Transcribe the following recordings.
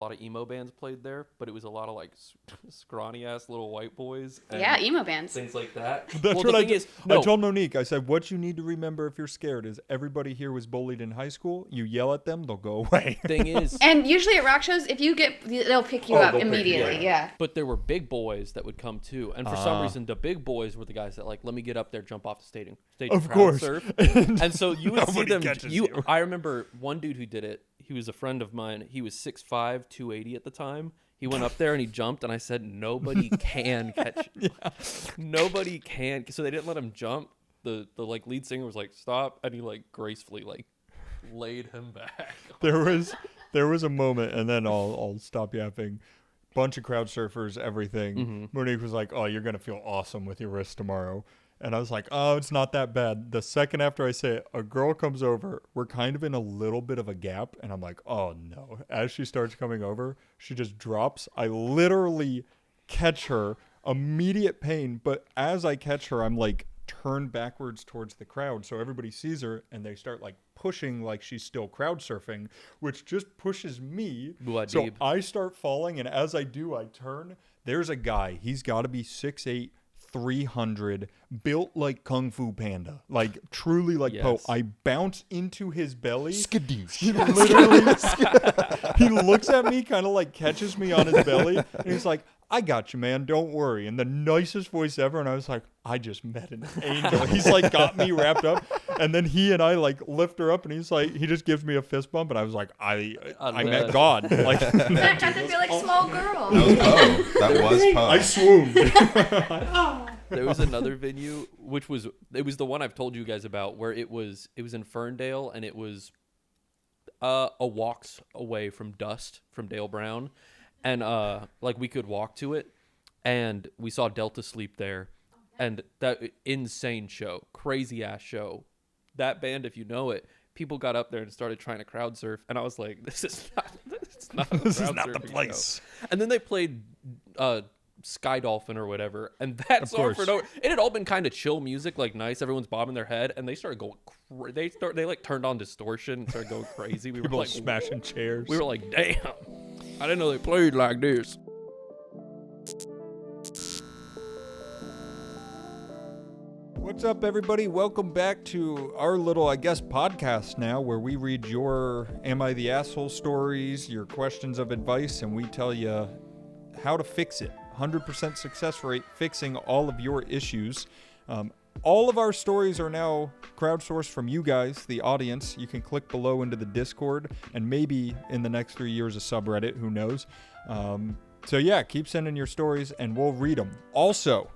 A lot of emo bands played there, but it was a lot of like scrawny ass little white boys. And Yeah, emo bands. things like that. That's well, what the thing is, I told Monique. I said, what you need to remember if you're scared is everybody here was bullied in high school. You yell at them, they'll go away. Thing is, And usually at rock shows, if you they'll pick you up immediately. Yeah. but there were big boys that would come too, and for some reason, the big boys were the guys that like, let me get up there, jump off the stage, Of crowd course. surf. And so you would see Nobody them. catches you. I remember one dude who did it. He was a friend of mine. He was 6'5", 280 at the time. He went up there and he jumped, and I said, nobody can catch you. Nobody can. So they didn't let him jump. The like lead singer was like, stop, and he like gracefully like laid him back. There was a moment, and then I'll stop yapping. Bunch of crowd surfers, everything. Mm-hmm. Monique was like, "Oh, you're gonna feel awesome with your wrist tomorrow." And I was like, "Oh, it's not that bad." The second after I say it, a girl comes over. We're kind of in a little bit of a gap, and I'm like, "Oh no!" As she starts coming over, she just drops. I literally catch her, immediate pain. But as I catch her, I'm like turned backwards towards the crowd, so everybody sees her, and they start like pushing like she's still crowd surfing, which just pushes me. So I start falling, and as I do, I turn. There's a guy. He's got to be 6'8", 300, built like Kung Fu Panda, like truly like Poe. I bounce into his belly. Skadoosh. He literally, he looks at me, kind of like catches me on his belly, and he's like, "I got you, man. Don't worry." And the nicest voice ever. And I was like, I just met an angel. He's like got me wrapped up. And then he and I like lift her up, and he's like, he just gives me a fist bump, and I was like, I met God. Like That had to feel like small girl. That was Poe. I swooned. There was another venue, which was the one I've told you guys about, where it was in Ferndale, and it was a walks away from Dust from Dale Brown, and like we could walk to it, and we saw Delta Sleep there, and that insane show, crazy ass show. That band, if you know it, people got up there and started trying to crowd surf, and I was like, this is not the place. Show. And then they played Sky Dolphin or whatever, and that's over and over. It had all been kind of chill music, like nice. Everyone's bobbing their head, and they started going. They like turned on distortion and started going crazy. We People were like smashing chairs. We were like, damn, I didn't know they played like this. What's up, everybody? Welcome back to our little, I guess, podcast now, where we read your Am I the Asshole stories, your questions of advice, and we tell you how to fix it. 100% success rate fixing all of your issues. All of our stories are now crowdsourced from you guys, the audience. You can click below into the Discord, and maybe in the next 3 years a subreddit, who knows. So yeah, keep sending your stories, and we'll read them. Also,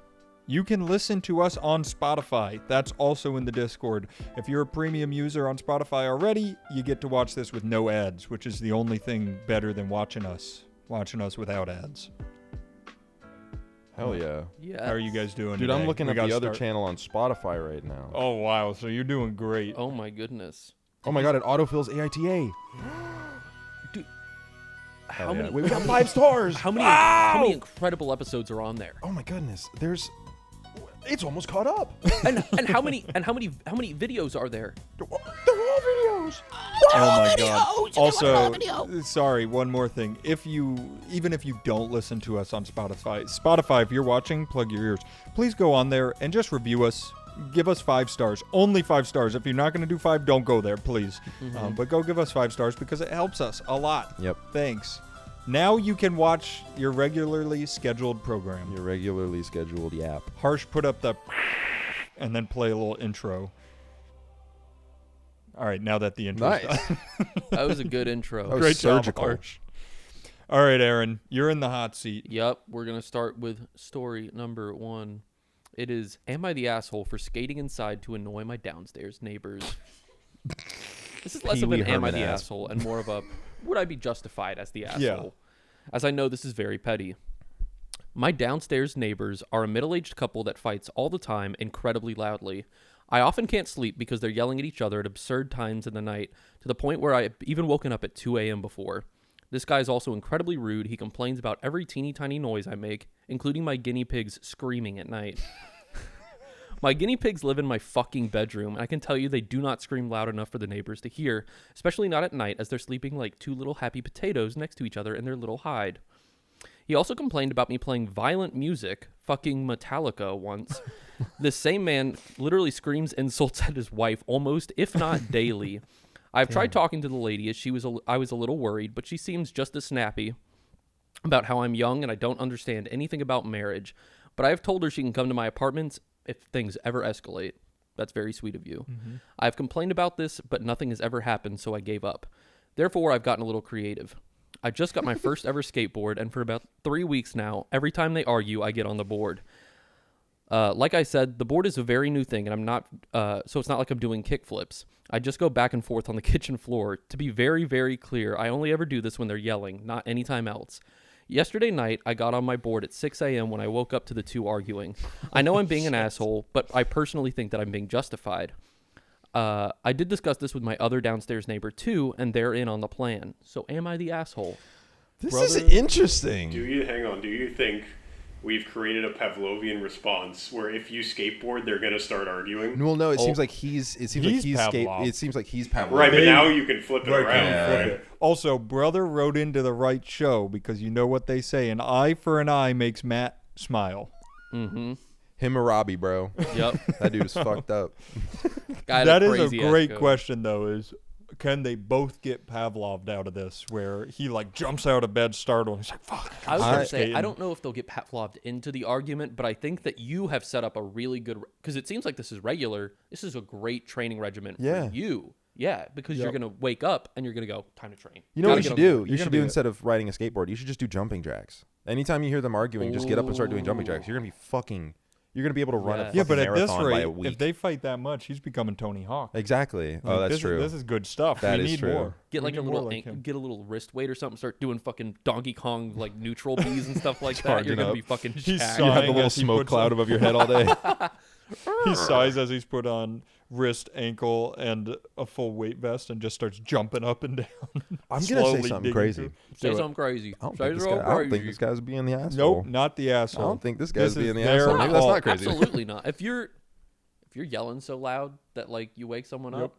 you can listen to us on Spotify. That's also in the Discord. If you're a premium user on Spotify already, you get to watch this with no ads, which is the only thing better than watching us without ads. Hell yeah. Yeah. How are you guys doing Dude, today? I'm looking at the other channel on Spotify right now. Oh, wow. So you're doing great. Oh my goodness. Oh my god, it autofills AITA. Dude, How many? Wait, we got 5 stars. How many incredible episodes are on there? Oh my goodness. It's almost caught up. and how many videos are there? They're all videos. Oh my god. Also, sorry, one more thing. Even if you don't listen to us on Spotify, if you're watching, plug your ears. Please go on there and just review us. Give us 5 stars. Only 5 stars. If you're not going to do 5, don't go there, please. But go give us 5 stars because it helps us a lot. Yep. Thanks. Now you can watch your regularly scheduled program. Your regularly scheduled yap. Harsh put up the and then play a little intro. All right, now that the intro's done. That was a good intro. That was Great surgical. job, Harsh. All right, Aaron, you're in the hot seat. Yep, we're going to start with story number 1. It is, am I the asshole for skating inside to annoy my downstairs neighbors? This is less of an am I the asshole and more of a, would I be justified as the asshole? Yeah. As I know this is very petty. My downstairs neighbors are a middle-aged couple that fights all the time incredibly loudly. I often can't sleep because they're yelling at each other at absurd times in the night, to the point where I've even woken up at 2 a.m. before. This guy is also incredibly rude. He complains about every teeny tiny noise I make, including my guinea pigs screaming at night. My guinea pigs live in my fucking bedroom, and I can tell you they do not scream loud enough for the neighbors to hear, especially not at night as they're sleeping like two little happy potatoes next to each other in their little hide. He also complained about me playing violent music, fucking Metallica once. This same man literally screams insults at his wife almost, if not daily. I've tried talking to the lady as I was a little worried, but she seems just as snappy about how I'm young and I don't understand anything about marriage. But I have told her she can come to my apartments if things ever escalate. That's very sweet of you. Mm-hmm. I've complained about this, but nothing has ever happened, so I gave up. Therefore, I've gotten a little creative. I just got my first ever skateboard, and for about 3 weeks now, every time they argue, I get on the board. Like I said, the board is a very new thing, and I'm not, so it's not like I'm doing kickflips. I just go back and forth on the kitchen floor. To be very, very clear, I only ever do this when they're yelling, not anytime else. Yesterday night, I got on my board at 6 a.m. when I woke up to the two arguing. I know I'm being an asshole, but I personally think that I'm being justified. I did discuss this with my other downstairs neighbor too, and they're in on the plan. So am I the asshole? This is interesting. Do you think we've created a Pavlovian response where if you skateboard, they're going to start arguing? Well, no, it seems like he's Pavlov. It seems like he's Pavlov. Right, but now you can flip it around. Right. Also, brother wrote into the right show because you know what they say: an eye for an eye makes Matt smile. Mm-hmm. Him or Robbie, bro. Yep. That dude's fucked up. That is a great question, though. Is can they both get Pavloved out of this? Where he like jumps out of bed, startled. He's like, "Fuck!" I was gonna say I don't know if they'll get Pavloved into the argument, but I think that you have set up a really good because it seems like this is regular. This is a great training regimen for you. Yeah, because you're gonna wake up and you're gonna go time to train. You know what you should do? You should do instead of riding a skateboard. You should just do jumping jacks. Anytime you hear them arguing, just get up and start doing jumping jacks. You're gonna be fucking. You're going to be able to run a fucking but at this marathon by a rate, week. if they fight that much, he's becoming Tony Hawk. Exactly. Oh, that's true. This is good stuff. That we is need true. more. Get like get a little wrist weight or something. Start doing fucking Donkey Kong like neutral bees and stuff like that. You're gonna be fucking jacked. You have the little smoke cloud above your head all day. He sighs as he's put on wrist, ankle, and a full weight vest and just starts jumping up and down. I'm going to say something crazy. Say something crazy. I don't think this guy's being the asshole. Nope, not the asshole. I don't think this guy's being the their asshole. Maybe that's not crazy. Absolutely not. If you're yelling so loud that like you wake someone up,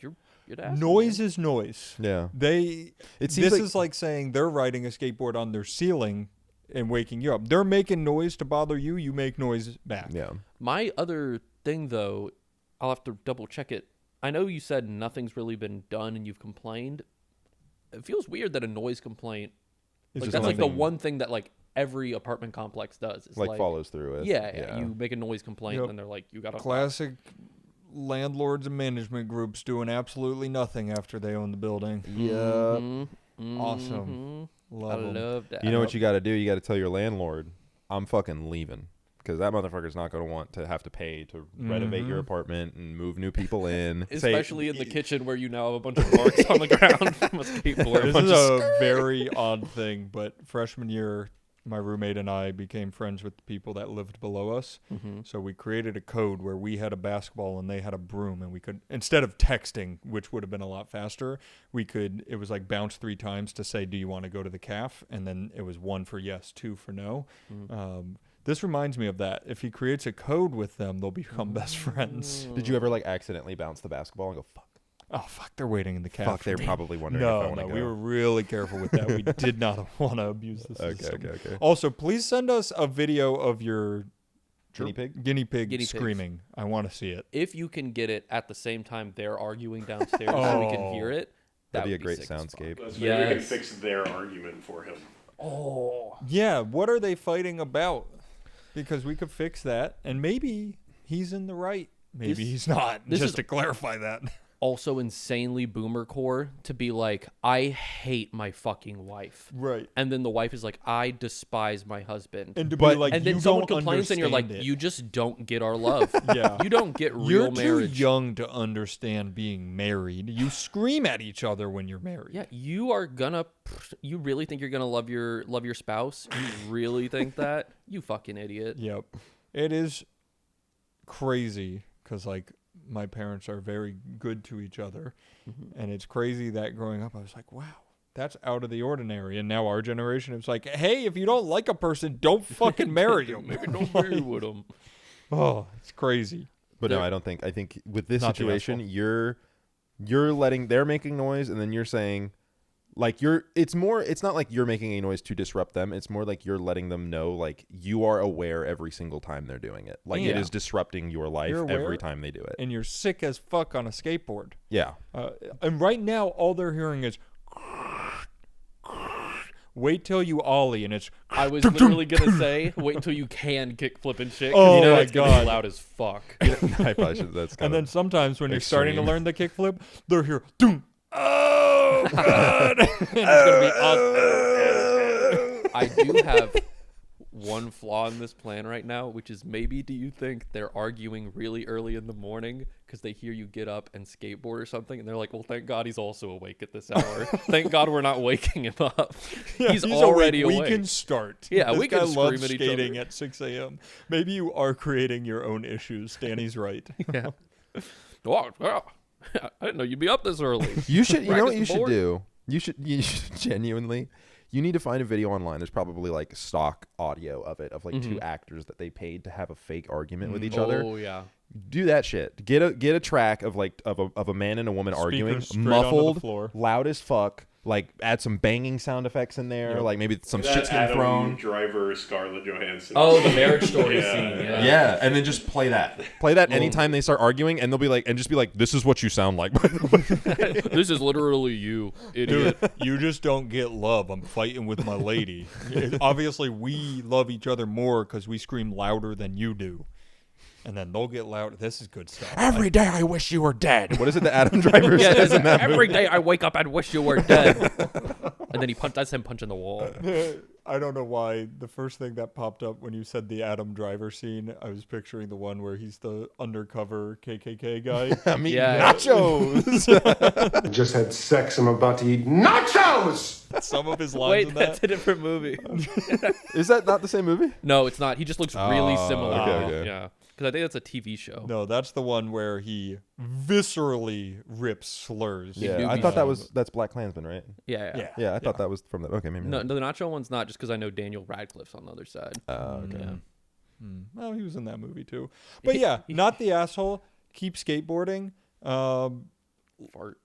you're the asshole. Noise is noise. Yeah. This is like saying they're riding a skateboard on their ceiling and waking you up. They're making noise to bother you. You make noise back. Yeah. My other thing, though, I'll have to double check it. I know you said nothing's really been done and you've complained. It feels weird that a noise complaint, like that's like the one thing that like every apartment complex does. Is like follows through with. Yeah. You make a noise complaint and they're like, you got to. Classic landlords and management groups doing absolutely nothing after they own the building. Yeah. Mm-hmm. Awesome. Love that. You know what you got to do? You got to tell your landlord, I'm fucking leaving. Because that motherfucker's not going to want to have to pay to renovate your apartment and move new people in. Especially in the kitchen where you now have a bunch of marks on the ground from a skateboard. This is a very odd thing, but freshman year, my roommate and I became friends with the people that lived below us. Mm-hmm. So we created a code where we had a basketball and they had a broom, and we could, instead of texting, which would have been a lot faster, it was like bounce 3 times to say, do you want to go to the caf? And then it was 1 for yes, 2 for no. Mm-hmm. This reminds me of that. If he creates a code with them, they'll become best friends. Did you ever like accidentally bounce the basketball and go, fuck? Oh, fuck, they're waiting in the caf. Fuck, they're probably wondering if I want to go. We were really careful with that. We did not want to abuse the system. Okay. Also, please send us a video of your guinea pig screaming. I want to see it. If you can get it at the same time they're arguing downstairs so we can hear it, that'd be a great soundscape. Maybe we can fix their argument for him. Oh. Yeah, what are they fighting about? Because we could fix that, and maybe he's in the right. Maybe he's not, just to clarify that. Also insanely boomer core to be like, I hate my fucking wife. Right. And then the wife is like, I despise my husband. And to be like, and then you someone don't complains and you're like, understand it. you just don't get our love. Yeah. You don't get real You're marriage. too young to understand being married. You scream at each other when you're married. Yeah, you really think you're gonna love your spouse? You really think that? You fucking idiot. Yep. It is crazy because like my parents are very good to each other. Mm-hmm. And it's crazy that growing up I was like, wow, that's out of the ordinary. And now our generation is like, hey, if you don't like a person, don't fucking marry him. Maybe don't marry with them. Oh, it's crazy. But no, I don't think. I think with this Not the situation, you're letting they're making noise, and then you're saying, like it's not like you're making a noise to disrupt them. It's more like you're letting them know, like you are aware every single time they're doing it. Like it is disrupting your life every time they do it. And you're sick as fuck on a skateboard. Yeah. And right now, all they're hearing is. Wait till you ollie, and it's. I was literally gonna say, wait until you can kickflip and shit. 'Cause Oh you know my it's gonna be God. loud as fuck. I probably should. That's kind And then sometimes when you're starting to extreme. learn the kickflip, they're here. Doom. Oh God! And it's gonna be awesome. I do have one flaw in this plan right now, which is maybe do you think they're arguing really early in the morning because they hear you get up and skateboard or something, and they're like, well, thank God he's also awake at this hour. Thank God we're not waking him up. Yeah, he's already awake. awake. We can start. Yeah, this we guy can scream loves at each skating other. at 6 a.m. Maybe you are creating your own issues. Danny's right. Yeah. Oh, I didn't know you'd be up this early. You should. You know what Practice you should board? do? You should genuinely. You need to find a video online. There's probably like stock audio of it, of like two actors that they paid to have a fake argument with each other. Oh yeah. Do that shit. Get a track of like of a man and a woman arguing, Speakers straight onto the muffled, floor. loud as fuck. Like add some banging sound effects in there. Yep. Like maybe some That shit's getting Adam thrown. Driver, Scarlett Johansson. Oh, the marriage story Yeah, scene. yeah. Yeah, and then just play that. Play that anytime they start arguing, and they'll be like, and just be like, "This is what you sound like." This is literally you, idiot. Dude, you just don't get love. I'm fighting with my lady. Obviously, we love each other more because we scream louder than you do. And then they'll get loud. This is good stuff. Every day I wish you were dead. What is it that Adam Driver says in that Every movie? day I wake up and wish you were dead. And then that's him punching the wall. I don't know why. The first thing that popped up when you said the Adam Driver scene, I was picturing the one where he's the undercover KKK guy. I'm eating Yeah. nachos. I just had sex. I'm about to eat nachos! Some of his lines Wait, in that's that. a different movie. Is that not the same movie? No, it's not. He just looks really Oh, similar. okay. Yeah. Because I think that's a TV show. No, that's the one where he viscerally rips slurs. Yeah. Yeah, I newbie thought song. that's Black Klansman, right? Yeah. Yeah. Yeah, I thought that was from that. Okay, maybe. No, not. the Nacho one's not just because I know Daniel Radcliffe's on the other side. Okay. Yeah. Well, he was in that movie too. But yeah, not the asshole. Keep skateboarding. Fart.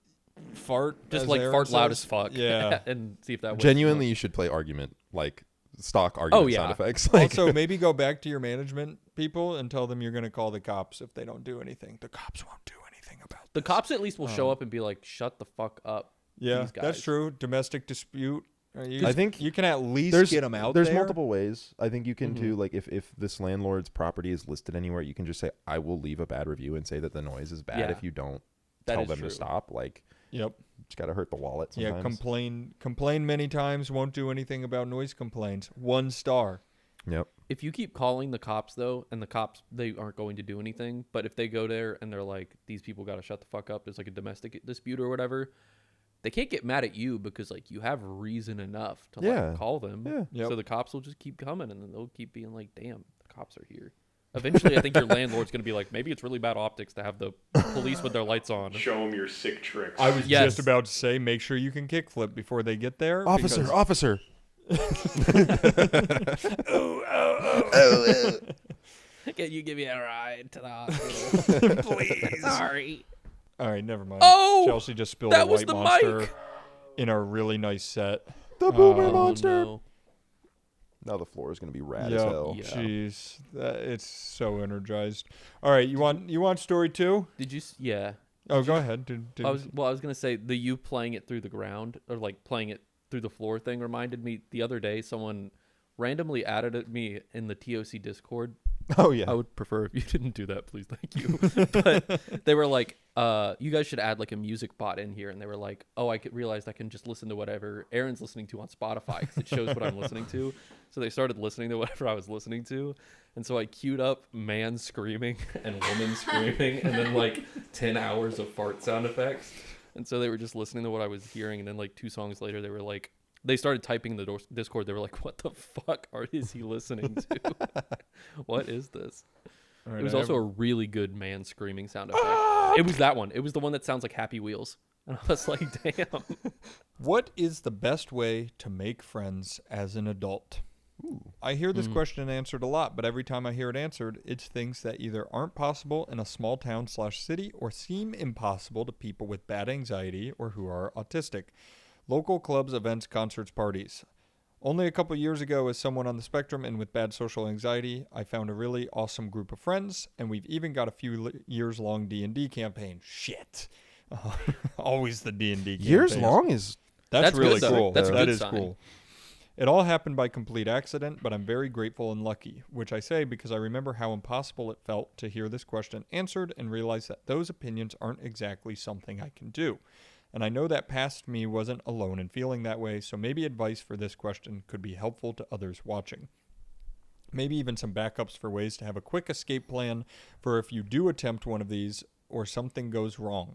Fart. Just as like Aaron fart loud says. as fuck. Yeah. And see if that wakes Genuinely, him you should play argument, like stock argument yeah. sound effects. Like, Also, maybe go back to your management people and tell them you're going to call the cops if they don't do anything. The cops won't do anything about The this. cops at least will show up and be like, shut the fuck up. Yeah, these guys. that's true. Domestic dispute. I think you can at least there's get them out There's there. multiple ways. I think you can do like if this landlord's property is listed anywhere, you can just say I will leave a bad review and say that the noise is bad Yeah. if you don't That tell is them true. to stop. Like, Yep. just gotta hurt the wallet sometimes. Yeah, complain many times, won't do anything about noise complaints. 1 star. Yep. If you keep calling the cops though, and the cops they aren't going to do anything, but if they go there and they're like, these people got to shut the fuck up, there's like a domestic dispute or whatever, they can't get mad at you because like you have reason enough to Yeah. like call them. Yeah. Yep. So the cops will just keep coming, and then they'll keep being like, damn, the cops are here. Eventually, I think your landlord's going to be like, maybe it's really bad optics to have the police with their lights on. Show them your sick tricks. I was Yes. just about to say, make sure you can kickflip before they get there. Officer, because- officer. Can you give me a ride to the hospital? Please. Sorry. All right, never mind. Oh, Chelsea just spilled that a was white the monster mic. in our really nice set. The boomer Oh, monster. no. Now the floor is gonna be rad as Yep. hell. Yeah. Jeez, it's so energized. All right, you want story 2? Did you? Yeah. Oh, go ahead. I was gonna say the you playing it through the ground or like playing it through the floor thing reminded me the other day someone randomly added at me in the TOC Discord. Oh yeah. I would prefer if you didn't do that, please, thank you. But they were like, you guys should add like a music bot in here, and they were like, oh, I realized I can just listen to whatever Aaron's listening to on Spotify because it shows what I'm listening to. So they started listening to whatever I was listening to, and so I queued up man screaming and woman screaming, and then like 10 hours of fart sound effects. And so they were just listening to what I was hearing, and then like 2 songs later, they were like, they started typing in the Discord. They were like, "What the fuck is he listening to? What is this?" All right, It was I also a have- really good man screaming sound effect. It was that one. It was the one that sounds like Happy Wheels. And I was like, "Damn." What is the best way to make friends as an adult? I hear this question answered a lot, but every time I hear it answered, it's things that either aren't possible in a small town/city or seem impossible to people with bad anxiety or who are autistic. Local clubs, events, concerts, parties. Only a couple years ago, as someone on the spectrum and with bad social anxiety, I found a really awesome group of friends, and we've even got a few years-long D&D campaign. Shit. Always the D&D campaign. Years long is... That's really good, though. cool. That's a That good is sign. cool. It all happened by complete accident, but I'm very grateful and lucky, which I say because I remember how impossible it felt to hear this question answered and realize that those opinions aren't exactly something I can do. And I know that past me wasn't alone in feeling that way, so maybe advice for this question could be helpful to others watching. Maybe even some backups for ways to have a quick escape plan for if you do attempt one of these or something goes wrong.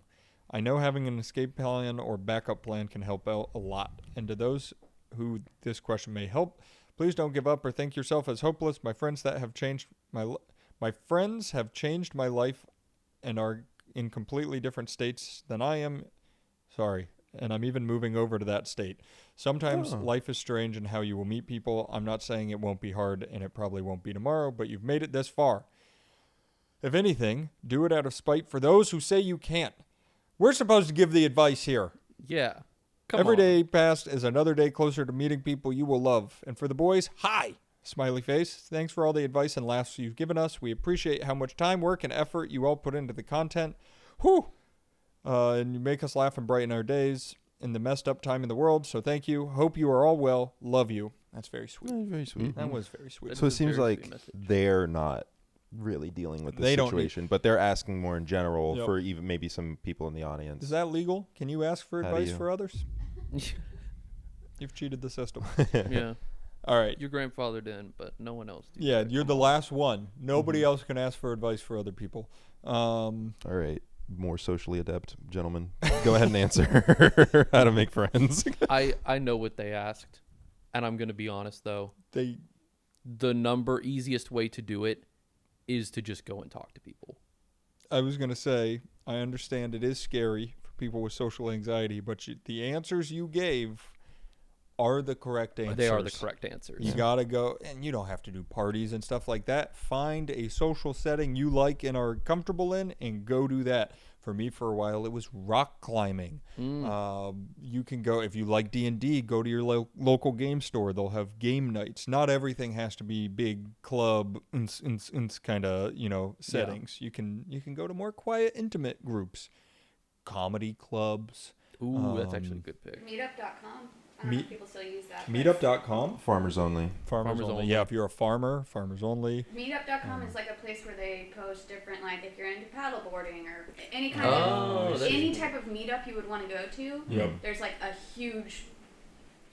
I know having an escape plan or backup plan can help out a lot. And to those who this question may help, please don't give up or think yourself as hopeless. My friends have changed my life and are in completely different states than I am. Sorry. And I'm even moving over to that state. Sometimes life is strange in how you will meet people. I'm not saying it won't be hard, and it probably won't be tomorrow, but you've made it this far. If anything, do it out of spite for those who say you can't. We're supposed to give the advice here. Yeah. Come Every on. day passed is another day closer to meeting people you will love. And for the boys, hi! Smiley face. Thanks for all the advice and laughs you've given us. We appreciate how much time, work, and effort you all put into the content. Whew! And you make us laugh and brighten our days in the messed up time in the world. So thank you. Hope you are all well. Love you. That's very sweet. Very sweet. That was very sweet. So it That's a seems very like sweet message. they're not really dealing with this They don't need- situation, but they're asking more in general Yep. for even maybe some people in the audience. Is that legal? Can you ask for How do advice you- for others? You've cheated the system. Yeah. All right. Your grandfather didn't, but no one else did. Yeah, you're the last one. Nobody else can ask for advice for other people. All right, more socially adept gentlemen, go ahead and answer how to make friends. I know what they asked, and I'm gonna be honest though. The Easiest way to do it is to just go and talk to people. I was going to say, I understand it is scary for people with social anxiety, but the answers you gave are the correct answers. They are the correct answers. You got to go, and you don't have to do parties and stuff like that. Find a social setting you like and are comfortable in and go do that. For me, for a while, it was rock climbing. You can go, if you like D&D, go to your local game store. They'll have game nights. Not everything has to be big club kind of, settings. You can go to more quiet, intimate groups. Comedy clubs. Ooh, that's actually a good pick. Meetup.com. I don't know if people still use that. but Meetup.com. Farmers only. Farmers only. Yeah, if you're a farmer, farmers only. Meetup.com is like a place where they post different, like if you're into paddleboarding or any kind Oh, of that's- any type of meetup you would want to go to. Yep. There's like a huge.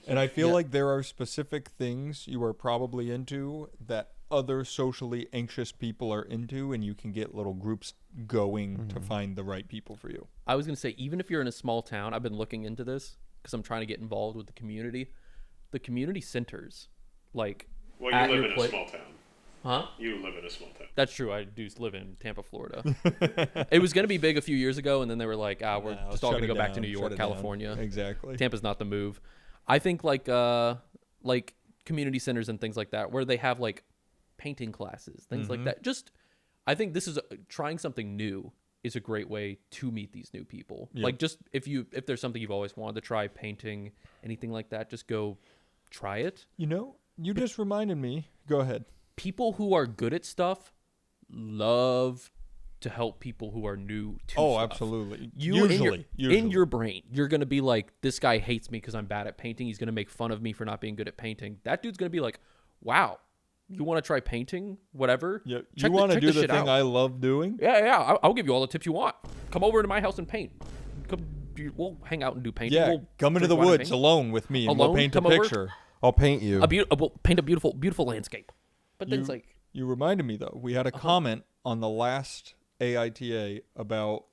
And I feel Yeah. like there are specific things you are probably into that other socially anxious people are into, and you can get little groups going to find the right people for you. I was gonna say, even if you're in a small town, I've been looking into this because I'm trying to get involved with the community. The community centers, like Well, at you live your in pla- a small town. huh? You live in a small town. That's true. I do live in Tampa, Florida. It was gonna be big a few years ago, and then they were like, we're Nah, just all shut gonna it go back to down, New shut York, it down. California. Exactly. Tampa's not the move. I think like community centers and things like that, where they have like painting classes, things like that. Just, I think this is trying something new is a great way to meet these new people. Yep. Like, just if there's something you've always wanted to try, painting, anything like that, just go try it. You just reminded me. Go ahead. People who are good at stuff love to help people who are new to Oh, stuff. absolutely. Usually, Usually. in your brain, you're going to be like, this guy hates me because I'm bad at painting. He's going to make fun of me for not being good at painting. That dude's going to be like, wow, you want to try painting? Whatever. Yeah, Check you want to check do this the shit thing out. I love doing? Yeah. I'll give you all the tips you want. Come over to my house and paint. We'll hang out and do painting. Yeah, We'll come into drink the wine and woods paint. alone with me, and we'll Alone? paint a Come over? picture. I'll paint you. We'll paint a beautiful landscape. But then it's like, You reminded me though. We had a comment on the last AITA about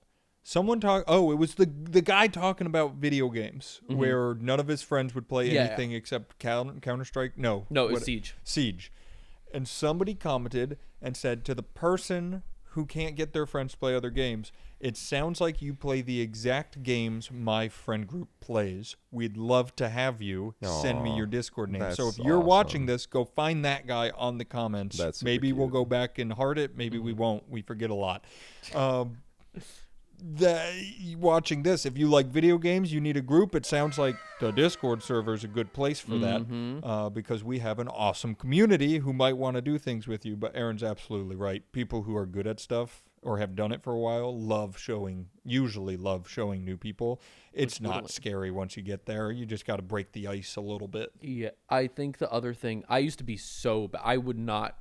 someone talk. Oh, it was the guy talking about video games where none of his friends would play Yeah. anything except Counter Strike. No, no, it was what- Siege. Siege. And somebody commented and said to the person who can't get their friends to play other games, it sounds like you play the exact games my friend group plays. We'd love to have you. Send me Aw, your Discord name. that's So if you're awesome. watching this, go find that guy on the comments. That's super maybe we'll cute. go back and heart it. Maybe we won't. We forget a lot. Watching this, if you like video games, you need a group. It sounds like the Discord server is a good place for that, because we have an awesome community who might want to do things with you. But Aaron's absolutely right. People who are good at stuff or have done it for a while usually love showing new people. It's not Totally. scary once you get there. You just got to break the ice a little bit. Yeah, I think the other thing, I used to be so bad. I would not,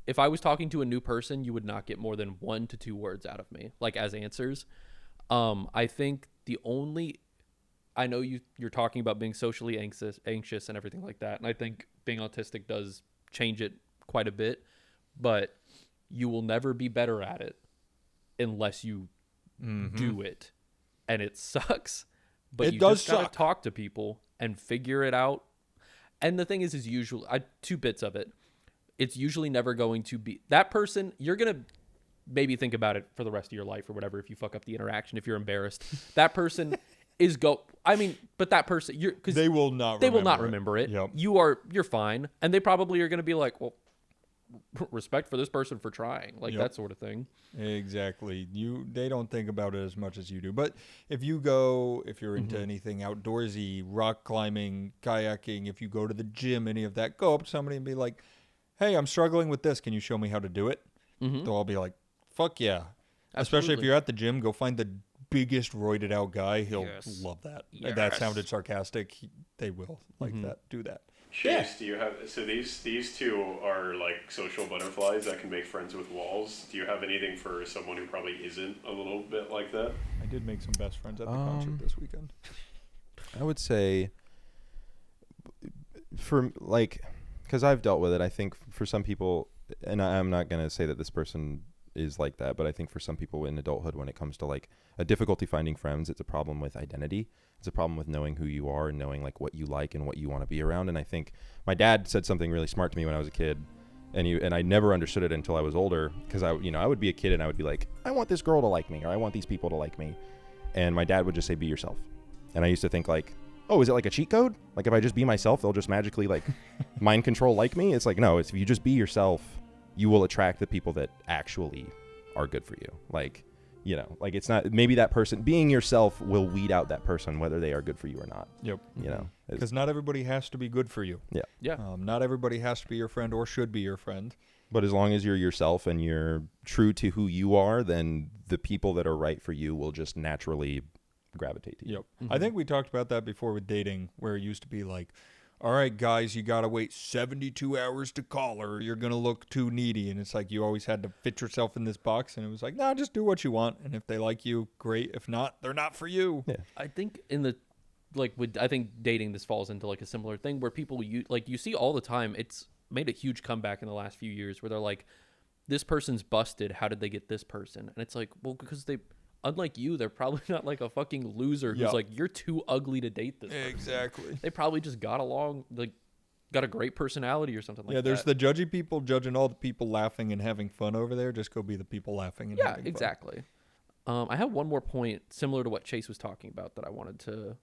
if I was talking to a new person, you would not get more than 1 to 2 words out of me, like as answers. I think I know you're talking about being socially anxious and everything like that. And I think being autistic does change it quite a bit, but you will never be better at it unless you do it. And it sucks, but It you does just gotta suck. talk to people and figure it out. And the thing is usually 2 bits of it. It's usually never going to be that person. You're going to maybe think about it for the rest of your life or whatever. If you fuck up the interaction, if you're embarrassed, that person but that person, because They will not remember it. Yep. You're fine. And they probably are going to be like, well, respect for this person for trying, like Yep. that sort of thing. Exactly. They don't think about it as much as you do. But if you're into anything outdoorsy, rock climbing, kayaking, if you go to the gym, any of that, go up to somebody and be like, hey, I'm struggling with this. Can you show me how to do it? They'll all be like, fuck yeah. Especially if Absolutely. you're at the gym, go find the biggest roided out guy. He'll Yes. love that. Yes. That sounded sarcastic. They will like that. Do that. Chase, do you have, so these two are like social butterflies that can make friends with walls. Do you have anything for someone who probably isn't a little bit like that? I did make some best friends at the concert this weekend. I would say because I've dealt with it, I think for some people, and I'm not going to say that this person is like that, but I think for some people in adulthood, when it comes to like a difficulty finding friends, it's a problem with identity. It's a problem with knowing who you are and knowing like what you like and what you want to be around. And I think my dad said something really smart to me when I was a kid, and I never understood it until I was older, because I would be a kid and I would be like, I want this girl to like me, or I want these people to like me. And my dad would just say, be yourself. And I used to think like, oh, is it like a cheat code? Like if I just be myself, they'll just magically like mind control like me? It's like, no, if you just be yourself, you will attract the people that actually are good for you. Like, like it's not, maybe that person, being yourself will weed out that person, whether they are good for you or not. Yep. It's- Because not everybody has to be good for you. yeah. Yeah. Not everybody has to be your friend or should be your friend. But as long as you're yourself and you're true to who you are, then the people that are right for you will just naturally gravitate to you. Yep. I think we talked about that before with dating, where it used to be like, all right, guys, you got to wait 72 hours to call her, or you're going to look too needy. And it's like you always had to fit yourself in this box. And it was like, nah, just do what you want. And if they like you, great. If not, they're not for you. Yeah. I think I think dating, this falls into like a similar thing where people you see all the time. It's made a huge comeback in the last few years where they're like, this person's busted. How did they get this person? And it's like, well, because unlike you, they're probably not like a fucking loser who's Yeah. like, you're too ugly to date this person. Exactly. They probably just got along, like got a great personality or something like that. Yeah, there's the judgy people judging all the people laughing and having fun over there. Just go be the people laughing and having fun. exactly. I have one more point similar to what Chase was talking about that I wanted to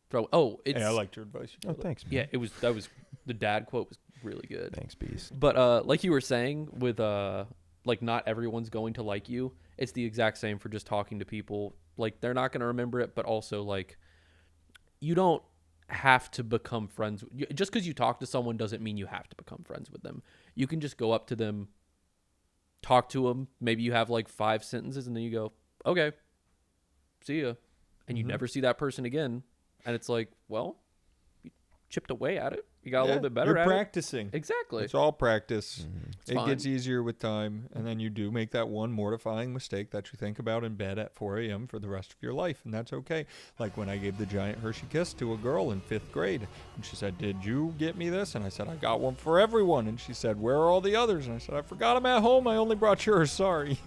throw. Oh, it's Hey, I liked your advice. Oh, thanks. Man. yeah, that was the dad quote was really good. Thanks, Beast. But like you were saying with like not everyone's going to like you. It's the exact same for just talking to people. Like they're not going to remember it, but also like you don't have to become friends. Just because you talk to someone doesn't mean you have to become friends with them. You can just go up to them, talk to them. Maybe you have like 5 sentences and then you go, okay, see ya. And you never see that person again. And it's like, well, you chipped away at it. You got a little bit better You're at practicing. it. Exactly. It's all practice. It's It fine. gets easier with time, and then you do make that one mortifying mistake that you think about in bed at 4 a.m. for the rest of your life, and that's okay. Like when I gave the giant Hershey Kiss to a girl in 5th grade, and she said, did you get me this? And I said, I got one for everyone. And she said, where are all the others? And I said, I forgot them at home. I only brought yours. Sorry.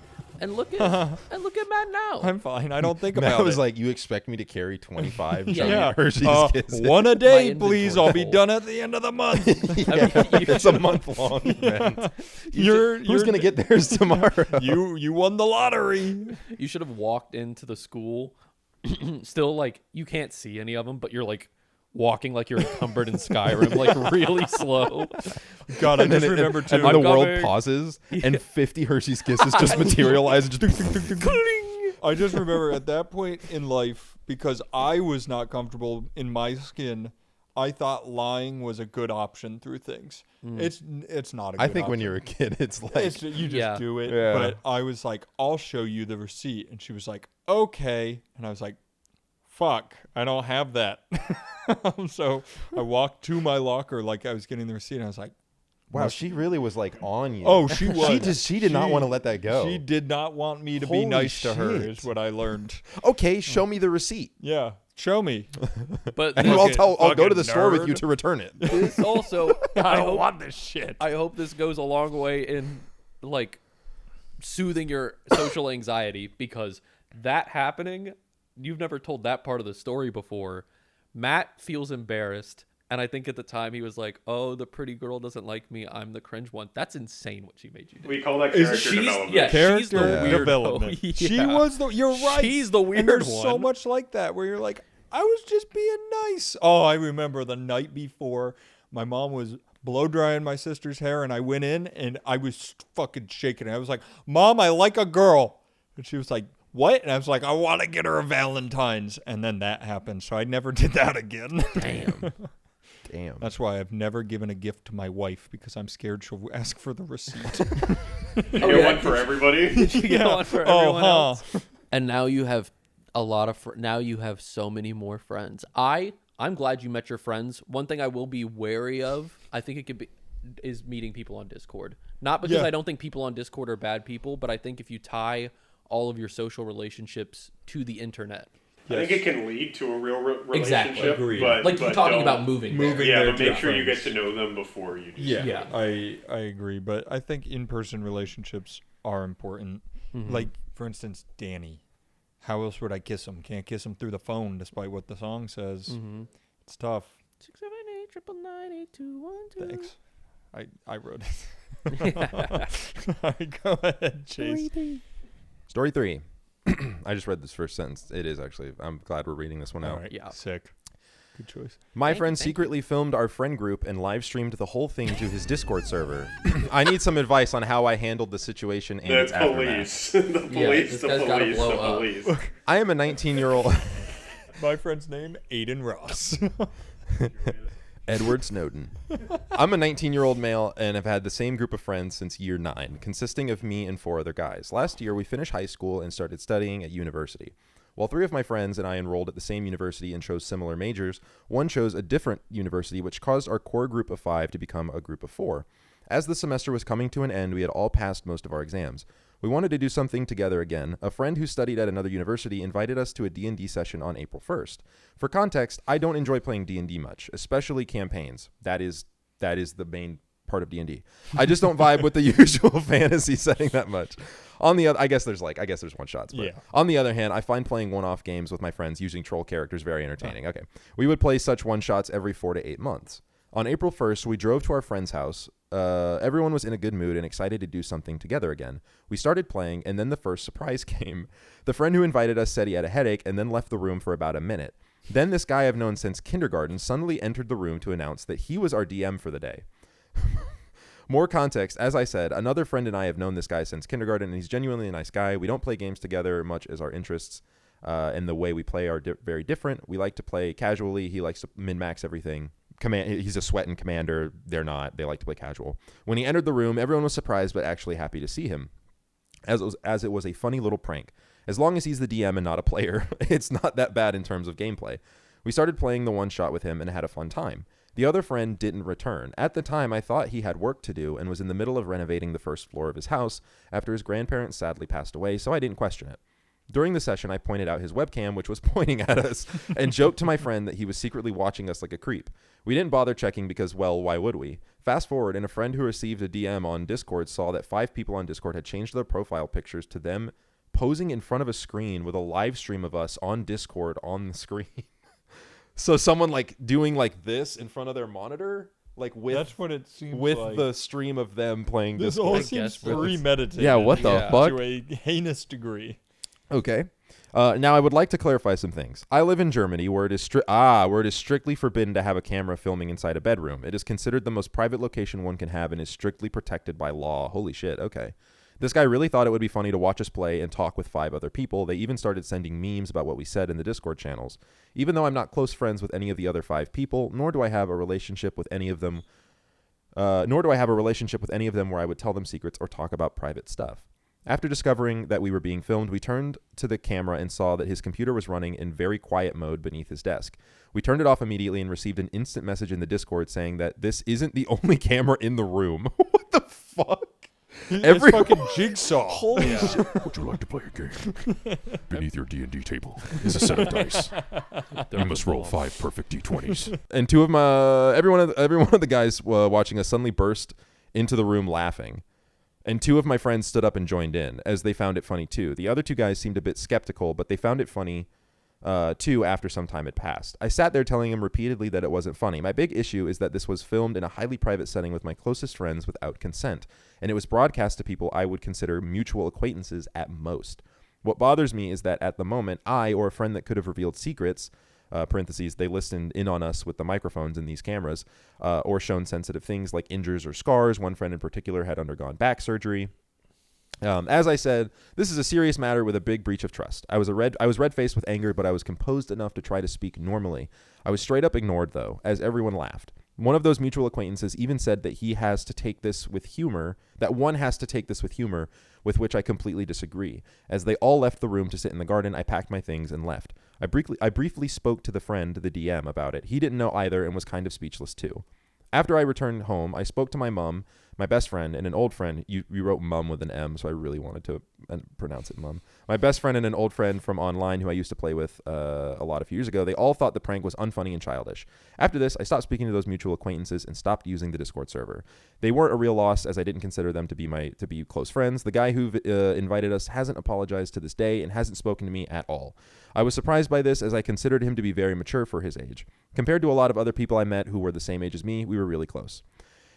And look at Matt now. I'm fine. I don't think Matt about was it. like, you expect me to carry 25 Yeah. giant Hershey's Kisses? One a day, My please. inventory I'll be full. done at the end of the month. It's a month-long event. Who's going to get theirs tomorrow? You won the lottery. You should have walked into the school, still like you can't see any of them, but you're like walking like you're encumbered in Skyrim, like really slow. God, I And then just remember too. and then the world coming. pauses, and 50 Hershey's Kisses just materialize. And just I just remember at that point in life, because I was not comfortable in my skin, I thought lying was a good option through things. It's not a good I think when option. you're a kid, it's like, You just Yeah. do it. Yeah. But I was like, I'll show you the receipt. And she was like, okay. And I was like, fuck, I don't have that. So I walked to my locker like I was getting the receipt. And I was like, wow, she really was like on you. oh, she was. She did not want to let that go. She did not want me to Holy be nice to her, shit. is what I learned. Okay, show me the receipt. Yeah. Show me. But And this, I'll go to the fucking store with nerd. you to return it. this also, I I don't hope, want this shit. I hope this goes a long way in like soothing your social anxiety, because that happening, you've never told that part of the story before. Matt feels embarrassed, and I think at the time he was like, "Oh, the pretty girl doesn't like me. I'm the cringe one." That's insane what she made you do. We call that Is character she's- development. yeah, she's the Character weirdo. development. She Yeah. was the. You're right. She's the weird And there's one. so much like that where you're like, I was just being nice. Oh, I remember the night before, my mom was blow drying my sister's hair, and I went in and I was fucking shaking. I was like, Mom, I like a girl. And she was like, what? And I was like, I want to get her a Valentine's. And then that happened. So I never did that again. Damn. That's why I've never given a gift to my wife, because I'm scared she'll ask for the receipt. You Oh, get yeah. one for everybody. You get one for everyone huh. else. And now you have a lot of now you have so many more friends. I'm glad you met your friends. One thing I will be wary of, I think it could be, is meeting people on Discord. Not because Yeah. I don't think people on Discord are bad people, but I think if you tie all of your social relationships to the internet, I think it can lead to a real relationship. Exactly. Agreed. But, like you're but talking don't- about moving, Moving Yeah, there but to make sure you get friends. to know them before you do. Yeah, Yeah. I agree, but I think in-person relationships are important. Like, for instance, Danny. How else would I kiss him? Can't kiss him through the phone, despite what the song says. It's tough. 678-999-821-2. Thanks. I wrote it. All right, go ahead, Chase. Story 3. I just read this first sentence. It is actually. I'm glad we're reading this one All out. right, Yeah. sick. Good choice. My Thank friend you, thank secretly filmed our friend group and live streamed the whole thing to his Discord server. I need some advice on how I handled the situation and The its aftermath. police. The police. this the guy's gotta police. blow The up. police. I am a 19-year-old My friend's name, Aiden Ross. Edward Snowden. I'm a 19-year-old male and have had the same group of friends since year 9, consisting of me and 4 other guys. Last year, we finished high school and started studying at university. While 3 of my friends and I enrolled at the same university and chose similar majors, one chose a different university, which caused our core group of 5 to become a group of 4. As the semester was coming to an end, we had all passed most of our exams. We wanted to do something together again. A friend who studied at another university invited us to a D&D session on April 1st. For context, I don't enjoy playing D&D much, especially campaigns. That is the main part of D&D. I just don't vibe with the usual fantasy setting that much. On the other, I guess there's one shots. But Yeah. On the other hand, I find playing one-off games with my friends using troll characters very entertaining. Okay, we would play such one-shots every 4 to 8 months. On April 1st, we drove to our friend's house. Everyone was in a good mood and excited to do something together again. We started playing, and then the first surprise came. The friend who invited us said he had a headache and then left the room for about a minute. Then this guy I've known since kindergarten suddenly entered the room to announce that he was our DM for the day. More context, as I said, another friend and I have known this guy since kindergarten, and he's genuinely a nice guy. We don't play games together much as our interests and the way we play are very different. We like to play casually. He likes to min-max everything. He's a sweating commander. They're not. They like to play casual. When he entered the room, everyone was surprised but actually happy to see him, as it was a funny little prank. As long as he's the DM and not a player, it's not that bad in terms of gameplay. We started playing the one-shot with him and had a fun time. The other friend didn't return. At the time, I thought he had work to do and was in the middle of renovating the first floor of his house after his grandparents sadly passed away, so I didn't question it. During the session, I pointed out his webcam, which was pointing at us, and joked to my friend that he was secretly watching us like a creep. We didn't bother checking because, well, why would we? Fast forward, and a friend who received a DM on Discord saw that 5 people on Discord had changed their profile pictures to them posing in front of a screen with a live stream of us on Discord on the screen. So someone like doing like this in front of their monitor, like with That's what it seems with like. the stream of them playing This Discord. all I seems guess, but it's- premeditated. Yeah, what the Yeah. fuck? To a heinous degree. Okay. Now I would like to clarify some things. I live in Germany, where it is strictly forbidden to have a camera filming inside a bedroom. It is considered the most private location one can have and is strictly protected by law. Holy shit. Okay. This guy really thought it would be funny to watch us play and talk with 5 other people. They even started sending memes about what we said in the Discord channels. Even though I'm not close friends with any of the other 5 people, nor do I have a relationship with any of them where I would tell them secrets or talk about private stuff. After discovering that we were being filmed, we turned to the camera and saw that his computer was running in very quiet mode beneath his desk. We turned it off immediately and received an instant message in the Discord saying that this isn't the only camera in the room. What the fuck? It's fucking Jigsaw. Holy shit. Would you like to play a game? Beneath your D&D table is a set of dice. You must roll 5 perfect D20s. And every one of the guys watching us suddenly burst into the room laughing. And 2 of my friends stood up and joined in, as they found it funny too. The other 2 guys seemed a bit skeptical, but they found it funny too after some time had passed. I sat there telling them repeatedly that it wasn't funny. My big issue is that this was filmed in a highly private setting with my closest friends without consent, and it was broadcast to people I would consider mutual acquaintances at most. What bothers me is that at the moment, I or a friend that could have revealed secrets, parentheses, they listened in on us with the microphones in these cameras, or shown sensitive things like injuries or scars. One friend in particular had undergone back surgery. As I said, this is a serious matter with a big breach of trust. I was red-faced with anger, but I was composed enough to try to speak normally. I was straight up ignored, though, as everyone laughed. One of those mutual acquaintances even said that one has to take this with humor, with which I completely disagree. As they all left the room to sit in the garden, I packed my things and left. I briefly spoke to the friend, the DM, about it. He didn't know either and was kind of speechless, too. After I returned home, I spoke to my mom, my best friend, and an old friend. You wrote mum with an M, so I really wanted to pronounce it mum. My best friend and an old friend from online who I used to play with a lot of years ago. They all thought the prank was unfunny and childish. After this, I stopped speaking to those mutual acquaintances and stopped using the Discord server. They weren't a real loss, as I didn't consider them to be close friends. The guy who invited us hasn't apologized to this day and hasn't spoken to me at all. I was surprised by this, as I considered him to be very mature for his age. Compared to a lot of other people I met who were the same age as me, we were really close.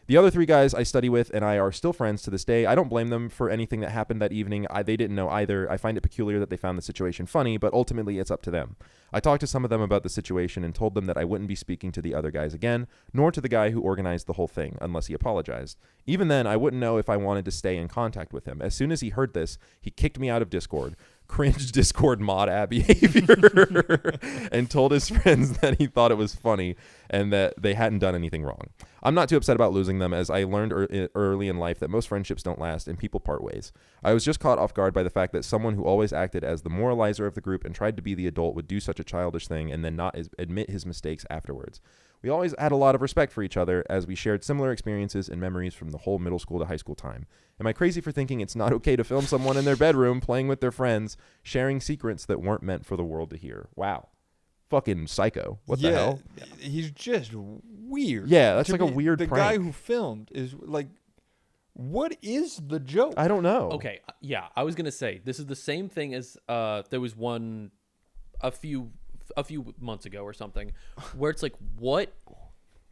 The other 3 guys I study with and I are still friends to this day. I don't blame them for anything that happened that evening. They didn't know either. I find it peculiar that they found the situation funny, but ultimately it's up to them. I talked to some of them about the situation and told them that I wouldn't be speaking to the other guys again, nor to the guy who organized the whole thing, unless he apologized. Even then, I wouldn't know if I wanted to stay in contact with him. As soon as he heard this, he kicked me out of Discord. Cringe Discord mod ad behavior and told his friends that he thought it was funny and that they hadn't done anything wrong. I'm not too upset about losing them, as I learned early in life that most friendships don't last and people part ways. I was just caught off guard by the fact that someone who always acted as the moralizer of the group and tried to be the adult would do such a childish thing and then not admit his mistakes afterwards. We always had a lot of respect for each other, as we shared similar experiences and memories from the whole middle school to high school time. Am I crazy for thinking it's not okay to film someone in their bedroom playing with their friends, sharing secrets that weren't meant for the world to hear? Wow. Fucking psycho. What the hell? He's just weird. Yeah, that's To like a me, weird The prank. guy who filmed is like, what is the joke? I don't know. Okay, yeah, I was gonna say this is the same thing as there was one a few months ago or something, where it's like, what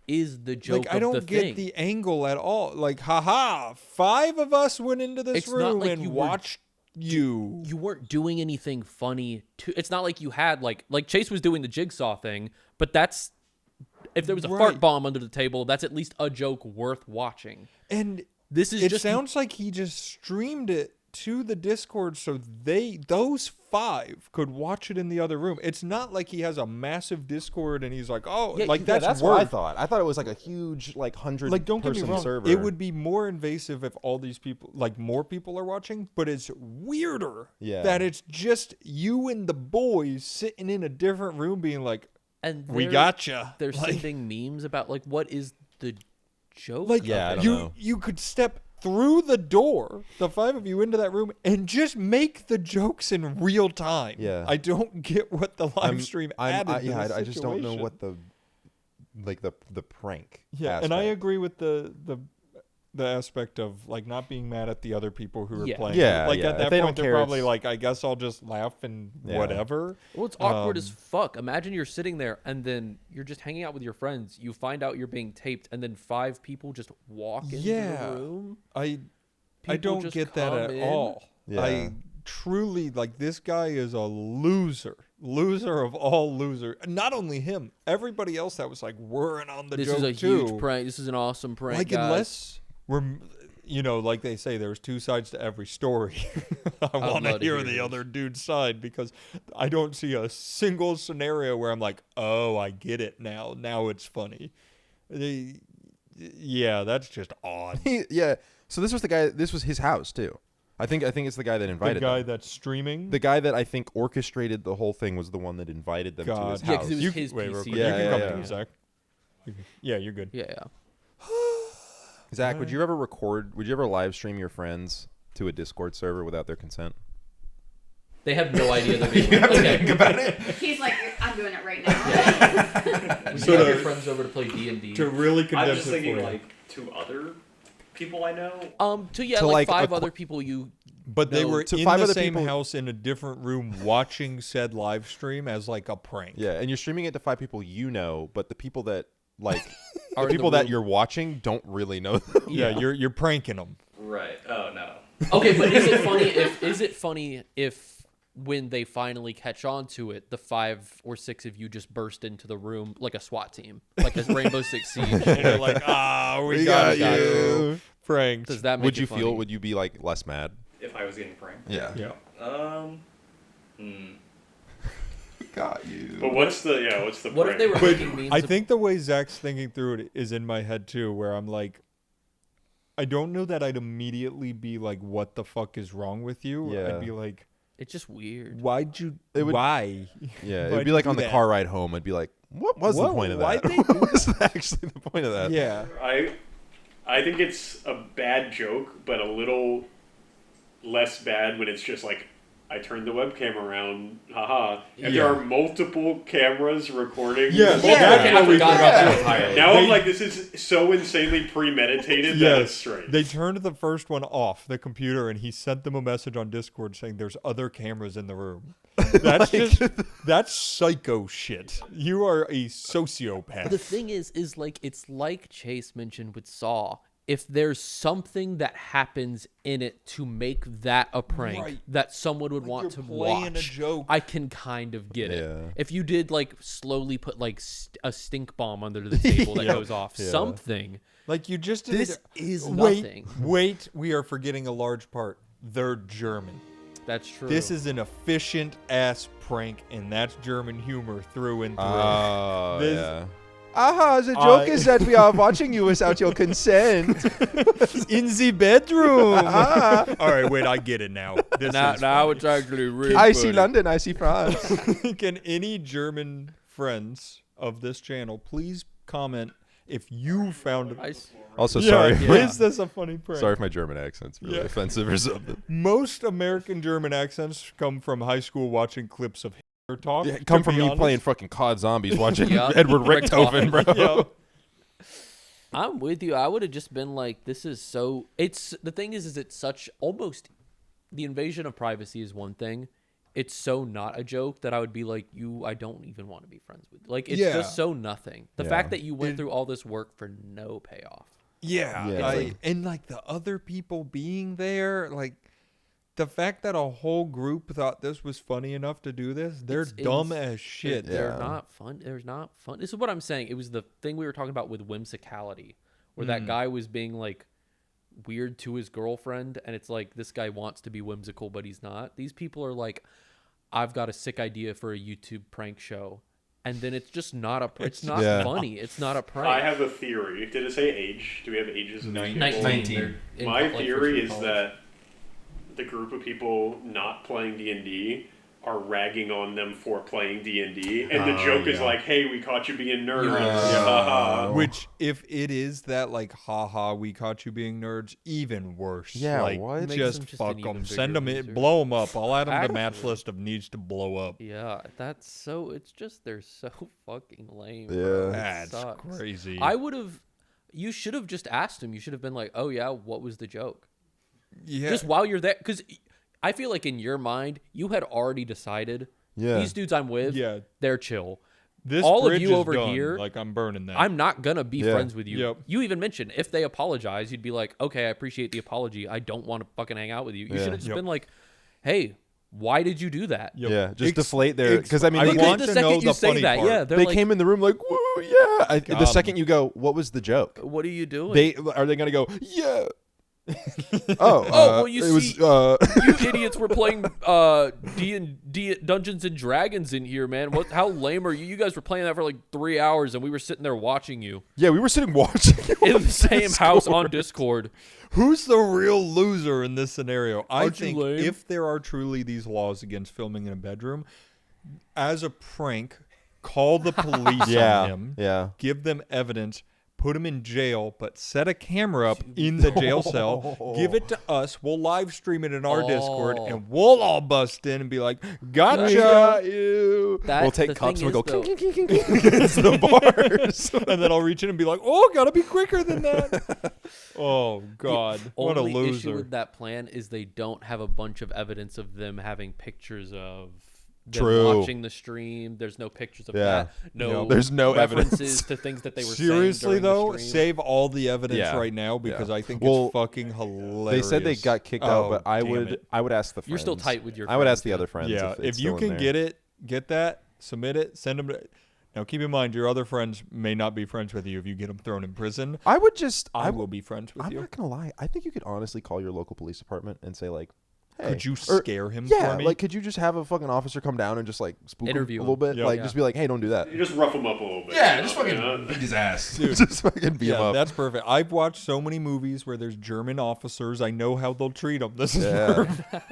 is the joke? Like, I don't of the get thing? the angle at all. Like, haha, 5 of us went into this It's not room like and you were- watched you. You weren't doing anything funny. It's not like you had like Chase was doing the jigsaw thing, but that's if there was a Right. fart bomb under the table, that's at least a joke worth watching. And This is it just sounds like he just streamed it to the Discord so those 5 could watch it in the other room. It's not like he has a massive Discord and he's like, oh, Yeah, like yeah, that's what I work. thought. I thought it was like a huge, like 100 Like, don't get me person wrong, server. it would be more invasive if all these people, like more people are watching, but it's weirder that it's just you and the boys sitting in a different room being like, and we they're- gotcha. They're Like- sending memes about like what is the joke? Like, of Yeah, I it? don't know. you could step through the door, the 5 of you into that room, and just make the jokes in real time. Yeah. I don't get what the live stream added to the I just don't know situation. what the like the prank. Yeah, and I aspect. agree with the aspect of like not being mad at the other people who are Yeah. playing. Yeah, like yeah. at If that they don't point they're care, probably it's- like, I guess I'll just laugh and Yeah. whatever. Well, it's awkward as Um, fuck. Imagine you're sitting there and then you're just hanging out with your friends. You find out you're being taped, and then 5 people just walk into Yeah. the room. I People don't just get that come at in. all. Yeah. I truly like this guy is a loser of all loser. Not only him, everybody else that was like whirring on the This joke is a too. huge prank. This is an awesome prank, Like guys. unless we're, like they say, there's 2 sides to every story. I want to love to hear hear the this. other dude's side because I don't see a single scenario where I'm like, oh, I get it now. Now it's funny. Yeah, that's just odd. Yeah. So this was the guy. This was his house too. I think it's the guy that The invited guy them. that's streaming. The guy that I think orchestrated the whole thing was the one that invited them to God. his Yeah, house. 'cause it was You- his wait, real PC. quick. Yeah, You can yeah, come yeah. in, Zach. Yeah, you're good. Yeah, yeah. Zach, would you ever live stream your friends to a Discord server without their consent? They have no idea they're being okay. He's like, I'm doing it right now. Would So you have to- your friends over to play D&D? To really I'm condense just it thinking for you. like 2 other people I know. To To, like like, 5 a other people you. But they No, were to in 5 the other same people- house in a different room watching said live stream as like a prank. Yeah, and you're streaming it to 5 people you know, but the people that like Are the in the people that room. you're watching don't really know them. Yeah, you're pranking them. Right. Oh no. Okay, but is it funny if when they finally catch on to it, the 5 or 6 of you just burst into the room like a SWAT team, like a Rainbow Six Siege? And they're like, we got got you. Pranked. Does that make Would it you funny? feel? Would you be like less mad? If I was getting pranked. Yeah. Yeah. Got you. But what's the What if prank? they were But making memes? I of- think the way Zach's thinking through it is in my head too, where I'm like, I don't know that I'd immediately be like, what the fuck is wrong with you? Yeah. I'd be like, it's just weird. why'd you, It would- why? Yeah, Why'd it'd be you like do on the that? car ride home. I'd be like, what was the What? point of Why'd that? they do What was actually the point of that? Yeah. I think it's a bad joke, but a little less bad when it's just like, I turned the webcam around, haha. And Yeah. there are multiple cameras recording. Yeah, multiple that's I what we forgot forgot. about that entirely. Now They- I'm like, this is so insanely premeditated that it's Yes, strange. they turned the first one off the computer, and he sent them a message on Discord saying there's other cameras in the room. That's that's psycho shit. You are a sociopath. But the thing is like it's like Chase mentioned with Saw. If there's something that happens in it to make that a prank Right. that someone would want to you're playing a watch, joke. I can kind of get Yeah. it. If you did like slowly put like a stink bomb under the table that Yep. goes off, Yeah. something. Like you just did This it. is Wait, nothing. wait, we are forgetting a large part. They're German. That's true. This is an efficient ass prank, and that's German humor through and through. Oh, This- yeah. Aha, the joke I- is that we are watching you without your consent. In the bedroom. All right, wait, I get it now. This is funny. it's actually really I see London, I see France. Can any German friends of this channel please comment if you found Also, Yeah, sorry. is this a funny prank? Sorry if my German accent's really Yeah. offensive or something. Most American German accents come from high school watching clips of Hitler talk. Yeah, to come be from me honest. playing fucking COD Zombies watching Yeah. Edward Richtofen, bro. Yeah. I'm with you. I would have just been like, this is so. It's the thing is it's such almost the invasion of privacy is one thing. It's so not a joke that I would be like, I don't even want to be friends with. Like, it's Yeah. just so nothing. The Yeah. fact that you went through all this work for no payoff. Yeah, Yeah. and like the other people being there, like the fact that a whole group thought this was funny enough to do this, they're It's dumb as shit. Yeah. They're not fun. There's not fun. This is what I'm saying. It was the thing we were talking about with whimsicality, where that guy was being like weird to his girlfriend, and it's like this guy wants to be whimsical, but he's not. These people are like, I've got a sick idea for a YouTube prank show, and then it's just not a. It's not Yeah. funny. It's not a prank. I have a theory. Did it say age? Do we have ages of these people? 19. They're in My like, theory first is college. that the group of people not playing D&D are ragging on them for playing D&D, and the joke is like, "Hey, we caught you being nerds." Haha. Which, if it is that, like, haha, we caught you being nerds, even worse. Yeah, like, what? Makes just them just fuck an even them. Send bigger them in, loser. blow them up. I'll add them to Actually- match list of needs to blow up. Yeah, that's so. It's just they're so fucking lame. Yeah. bro. It That's sucks. crazy. I would have. You should have just asked him. You should have been like, "Oh yeah, what was the joke?" yeah. Just while you're there, because I feel like in your mind you had already decided. Yeah. These dudes I'm with, Yeah. they're chill. this all of bridge you is over done. here, Like, I'm burning that. I'm not gonna be Yeah. friends with you. Yep. You even mentioned if they apologize, you'd be like, "Okay, I appreciate the apology. I don't want to fucking hang out with you." You Yeah. should have just Yep. been like, "Hey, why did you do that?" Yep. Yeah, just Ex- deflate their because I mean I they, Because want the to second know you the say funny that, part. yeah, they're they like, came in the room like, woo, yeah. The second you go, what was the joke? "What are you doing?" They are they gonna go, yeah. Oh, well, you it see- was. You idiots were playing D&D Dungeons and Dragons in here, man. What? How lame are you? You guys were playing that for like 3 hours, and we were sitting there watching you Yeah, we were sitting watching in the same house on Discord. Who's the real loser in this scenario? I Aren't you think lame? if there are truly these laws against filming in a bedroom, as a prank, call the police Yeah, on him, yeah. give them evidence, put him in jail, but set a camera up in the jail cell, give it to us, we'll live stream it in our Discord, Oh. and we'll all bust in and be like, gotcha! Got you. That- We'll the take cups thing and we'll is, go though- king, king, king, king, king, against the bars. And then I'll reach in and be like, oh, gotta be quicker than that. Oh, God. What a Only issue loser. with that plan is they don't have a bunch of evidence of them having pictures of them True. watching the stream. There's no pictures of Yeah. that. No, There's no references evidence. to things that they were Seriously, saying during though, the stream. save all the evidence Yeah. right now because Yeah. I think Well, it's fucking hilarious. They said they got kicked out, Oh, but I damn would it. ask the friends. You're still tight with your I would friends, ask the yeah. other friends. Yeah, if, if you can get that, submit it, send them. Now, keep in mind, your other friends may not be friends with you if you get them thrown in prison. I would just. I will be friends with I'm you. not gonna lie. I think you could honestly call your local police department and say like, "Hey, Could you or- scare him Yeah, for me? like could you just have a fucking officer come down and just like spook Interview him a little bit? Yep. Like Yeah. just be like, "Hey, don't do that." You just rough them up a little bit. Yeah, you just know, fucking you know? beat his ass. just fucking beat him Yeah, up. that's perfect. I've watched so many movies where there's German officers. I know how they'll treat them. This is Yeah. perfect.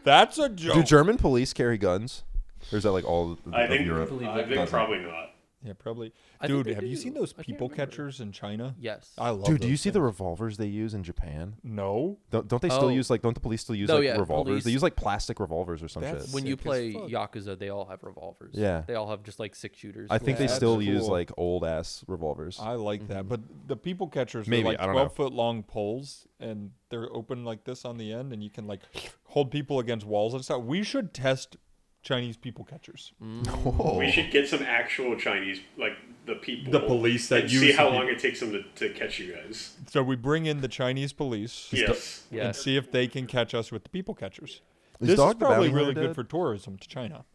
That's a joke. Do German police carry guns? Or is that like all of I think Europe? I think probably not. Yeah, probably. I think Dude, they have you do. seen those I can't people remember. catchers in China? Yes. I love. Dude, do you those see the things. revolvers they use in Japan? No. Don't they still Oh. use like? Don't the police still use No, like yeah, revolvers? police- They use like plastic revolvers or some That's shit. when you sick as play fuck. Yakuza, they all have revolvers. Yeah. They all have just like 6 shooters. I think Yeah, they that's still use cool. like old ass revolvers. I like that, but the people catchers are Maybe, like I don't know. 12-foot long poles, and they're open like this on the end, and you can like hold people against walls and stuff. We should test Chinese people catchers. We should get some actual Chinese, like the people, The police that and use see how the long it takes them to catch you guys. So we bring in the Chinese police Yes. and Yes. see if they can catch us with the people catchers. Is This Dog is the probably Bounty really Hunter good dead? for tourism to China.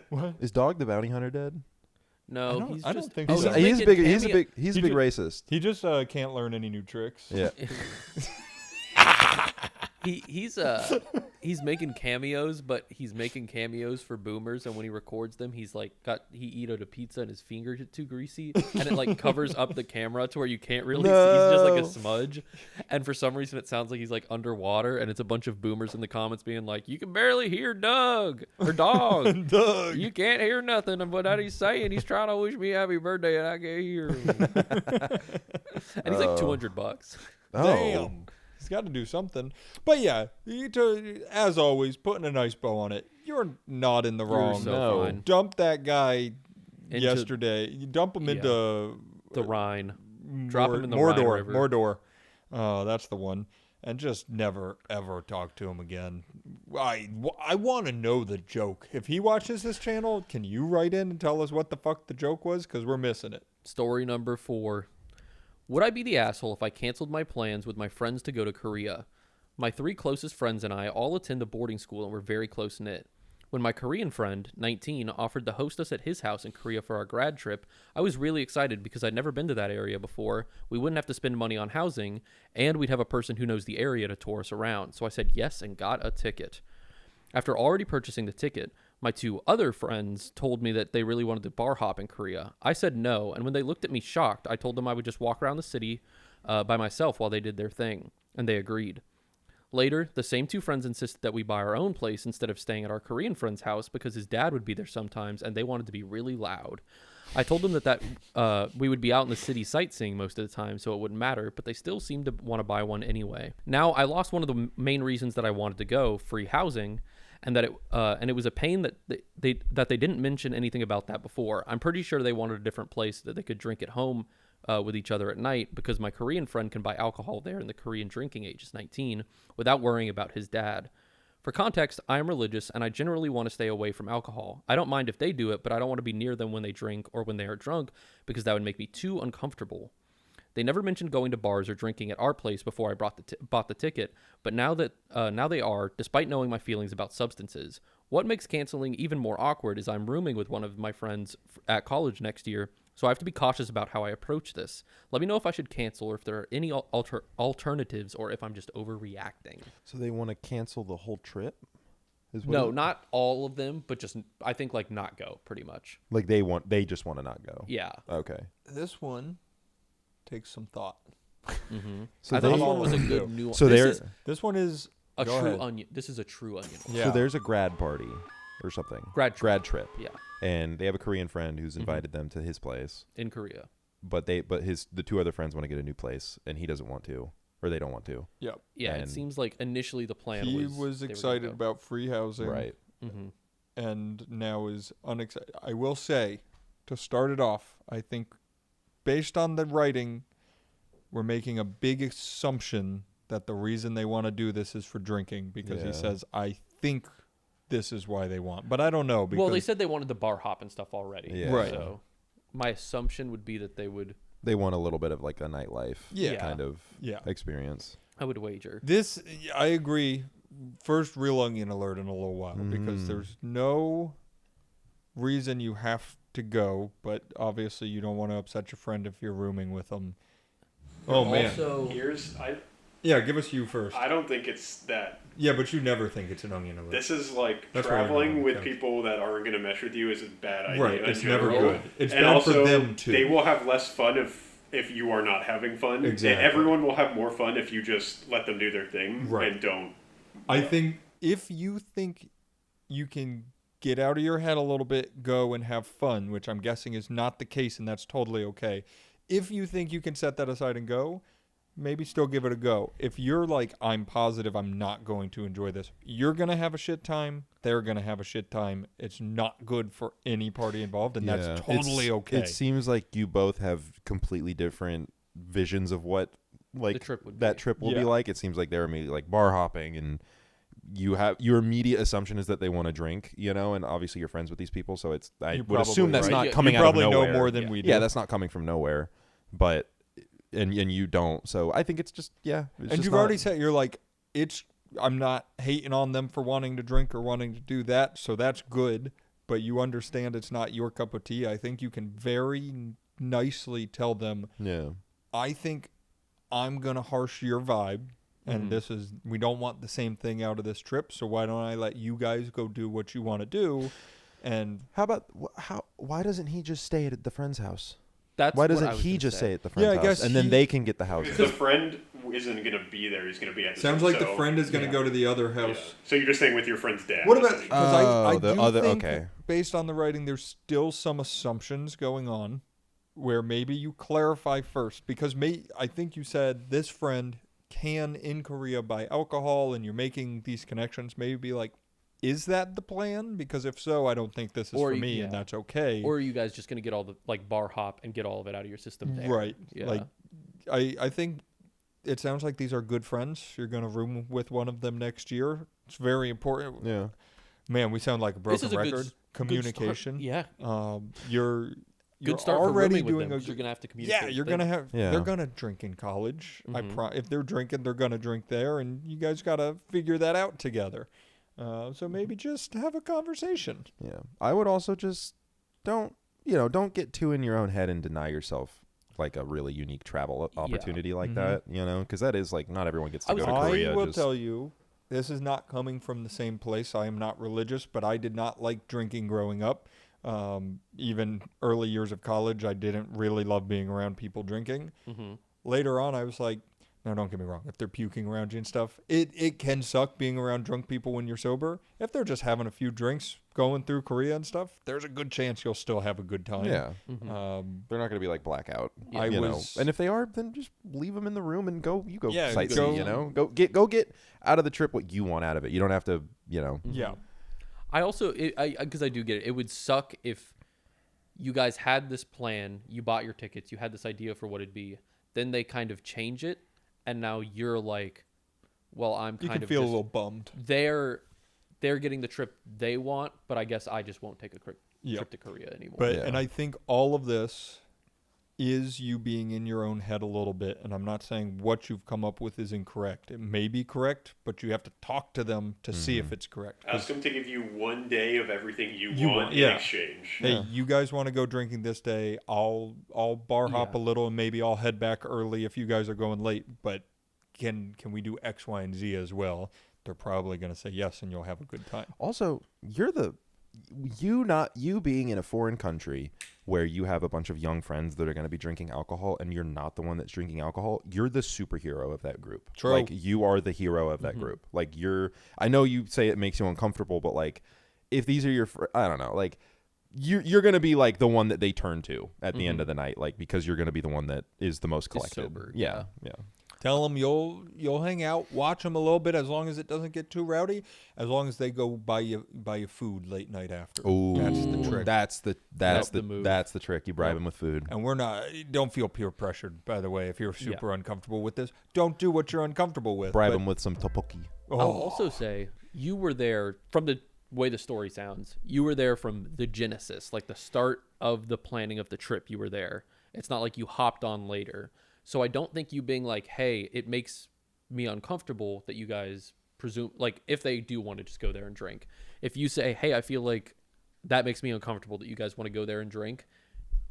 What? Is Dog the Bounty Hunter dead? No, don't- he's I don't just. think oh, so. He's a making big. He's a cameo- big. He's a He big ju- racist. He just can't learn any new tricks. Yeah. He's making cameos, but he's making cameos for boomers, and when he records them, he's like he eat a pizza and his finger get too greasy, and it like covers up the camera to where you can't really see. He's just like a No. smudge, and for some reason it sounds like he's like underwater, and it's a bunch of boomers in the comments being like, "You can barely hear Doug or Dog. Doug. You can't hear nothing of what he's saying. He's trying to wish me happy birthday, and I can't hear him." And he's like $200. Oh. Damn. He's got to do something. But yeah, as always, putting a nice bow on it. You're not in the wrong. so No. fine. Dump that guy Into yesterday. You dump him into The Rhine. Drop him in the Mordor. Rhine River. Mordor. Oh, that's the one. And just never, ever talk to him again. I want to know the joke. If he watches this channel, can you write in and tell us what the fuck the joke was? Because we're missing it. Story number 4. Would I be the asshole if I canceled my plans with my friends to go to Korea? My 3 closest friends and I all attend a boarding school and we're very close-knit. When my Korean friend, 19, offered to host us at his house in Korea for our grad trip, I was really excited because I'd never been to that area before. We wouldn't have to spend money on housing, and we'd have a person who knows the area to tour us around. So I said yes and got a ticket. After already purchasing the ticket, my 2 other friends told me that they really wanted to bar hop in Korea. I said no, and when they looked at me shocked, I told them I would just walk around the city by myself while they did their thing, and they agreed. Later, the same two friends insisted that we buy our own place instead of staying at our Korean friend's house because his dad would be there sometimes and they wanted to be really loud. I told them that we would be out in the city sightseeing most of the time, so it wouldn't matter, but they still seemed to want to buy one anyway. Now, I lost one of the main reasons that I wanted to go, free housing, and that it was a pain that they didn't mention anything about that before. I'm pretty sure they wanted a different place that they could drink at home with each other at night because my Korean friend can buy alcohol there and the Korean drinking age is 19 without worrying about his dad. For context, I am religious and I generally want to stay away from alcohol. I don't mind if they do it, but I don't want to be near them when they drink or when they are drunk because that would make me too uncomfortable. They never mentioned going to bars or drinking at our place before I bought the ticket, but now they are, despite knowing my feelings about substances. What makes canceling even more awkward is I'm rooming with one of my friends at college next year, so I have to be cautious about how I approach this. Let me know if I should cancel or if there are any alternatives or if I'm just overreacting. So they want to cancel the whole trip? No, not all of them, but just I think like not go pretty much. Like they just want to not go. Yeah. Okay. This one takes some thought. Mm-hmm. So I thought they- this one was a good nuance. So This one is a go true ahead. onion. This is a true onion. Yeah. So there's a grad party or something. Grad trip. Yeah. Yeah, And they have a Korean friend who's invited them to his place, in Korea. but the two other friends want to get a new place and he doesn't want to, or they don't want to. Yep. Yeah, it And seems like initially the plan He was was they were gonna excited go. about free housing. Right. Mm-hmm. And now is unexcited. I will say, to start it off, I think based on the writing, we're making a big assumption that the reason they want to do this is for drinking because he Yeah. says, I think this is why they want. But I don't know. Because Well, they said they wanted the bar hop and stuff already. Yeah. Right. So my assumption would be that they would. They want a little bit of like a nightlife Yeah. kind of Yeah. experience. I would wager. This, I agree. First real onion alert in a little while because Mm. there's no reason you have to go, but obviously you don't want to upset your friend if you're rooming with them. Oh, man. Also, Yeah, give us you first. I don't think it's that. Yeah, but you never think it's an onion alert. This is like That's where you're traveling going, with okay. people that aren't going to mesh with you is a bad idea. Right, in it's never general. good. It's and bad also, for them too. They will have less fun if you are not having fun. Exactly. Everyone will have more fun if you just let them do their thing Right. and don't. I think if you think you can get out of your head a little bit, go and have fun, which I'm guessing is not the case, and that's totally okay. If you think you can set that aside and go, maybe still give it a go. If you're like, I'm positive I'm not going to enjoy this, you're going to have a shit time. They're going to have a shit time. It's not good for any party involved, and that's totally okay. It seems like you both have completely different visions of what like The trip would that be. trip will be Yeah. like. It seems like they're immediately like bar hopping, and you have your immediate assumption is that they want to drink, you know, and obviously you're friends with these people, so it's I You're would assume probably that's right. not You coming you out of probably nowhere. know more than we do. Yeah, that's not coming from nowhere, but and you don't. So I think it's just it's And just you've not- already said you're like, I'm not hating on them for wanting to drink or wanting to do that, so that's good. But you understand it's not your cup of tea. I think you can very nicely tell them, yeah. I think I'm gonna harsh your vibe, and we don't want the same thing out of this trip. So why don't I let you guys go do what you want to do? And How about why doesn't he just stay at the friend's house? that's Why what doesn't I was he gonna just say. stay at the friend's I house guess and then he- they can get the house? Because the friend isn't going to be there. He's going to be at the sounds trip, like the so- friend is gonna yeah. go to the other Yeah. house. So you're just saying with your friend's dad. What about? essentially. Because I the do other- think, okay. based on the writing, there's still some assumptions going on, where maybe you clarify first. Because I think you said this friend can in Korea buy alcohol, and you're making these connections. Maybe be like, is that the plan? Because if so, I don't think this is Or for you- me, yeah. and that's okay. Or are you guys just gonna get all the like bar hop and get all of it out of your system there? Right. Yeah. Like, I think it sounds like these are good friends. You're gonna room with one of them next year. It's very important. Yeah. Man, we sound like a This broken is a good record. s- good start. Communication. Yeah. You're Good start for already rooming with doing them, a 'cause you're gonna have to communicate. yeah. with You're them. gonna have. Yeah. They're gonna drink in college. Mhm. If they're drinking, they're gonna drink there, and you guys gotta figure that out together. So maybe just have a conversation. Yeah. I would also just don't get too in your own head and deny yourself like a really unique travel opportunity like Mhm. that, you know, because that is like not everyone gets to I go was- to Korea. I will just- tell you, this is not coming from the same place. I am not religious, but I did not like drinking growing up. Even early years of college, I didn't really love being around people drinking. Mhm. Later on, I was like, Now, don't get me wrong. If they're puking around you and stuff, it can suck being around drunk people when you're sober. If they're just having a few drinks going through Korea and stuff, there's a good chance you'll still have a good time. Yeah. Mm-hmm. They're not going to be like blackout. I you know. was- And if they are, then just leave them in the room and go. You go Yeah, sightsee. go- You know, go get out of the trip what you want out of it. You don't have to. You know. Yeah. I also, because I do get it. It would suck if you guys had this plan, you bought your tickets, you had this idea for what it'd be, then they kind of change it, and now you're like, well, I'm You kind can of feel a just, little bummed. they're getting the trip they want, but I guess I just won't take a Yep. trip to Korea anymore. But Yeah. and I think all of this is you being in your own head a little bit. And I'm not saying what you've come up with is incorrect. It may be correct, but you have to talk to them to see if it's correct. 'Cause, Ask them to give you one day of everything you, You want want- in yeah. exchange. hey, you guys want to go drinking this day? I'll bar hop Yeah. a little, and maybe I'll head back early if you guys are going late. But can we do X, Y, and Z as well? They're probably going to say yes, and you'll have a good time. Also, you being in a foreign country where you have a bunch of young friends that are going to be drinking alcohol, and you're not the one that's drinking alcohol. You're the superhero of that group. True. Like you are the hero of that group. Like I know you say it makes you uncomfortable, but like if these are your, I don't know, like. You're going to be like the one that they turn to at the end of the night, like because you're going to be the one that is the most collected. sober, Yeah. Tell them you'll hang out, watch them a little bit, as long as it doesn't get too rowdy. As long as they go buy you food late night after. Oh, That's the trick. That's the move. That's the trick. You bribe them with food. And we're not. Don't feel peer pressured. By the way, if you're super uncomfortable with this, don't do what you're uncomfortable with. Bribe but- them with some tteokbokki. Oh, I'll also say you were there from the way the story sounds. You were there from the genesis, like the start of the planning of the trip. You were there. It's not like you hopped on later. So I don't think you being like, hey, it makes me uncomfortable that you guys presume, like if they do want to just go there and drink. If you say, hey, I feel like that makes me uncomfortable that you guys want to go there and drink,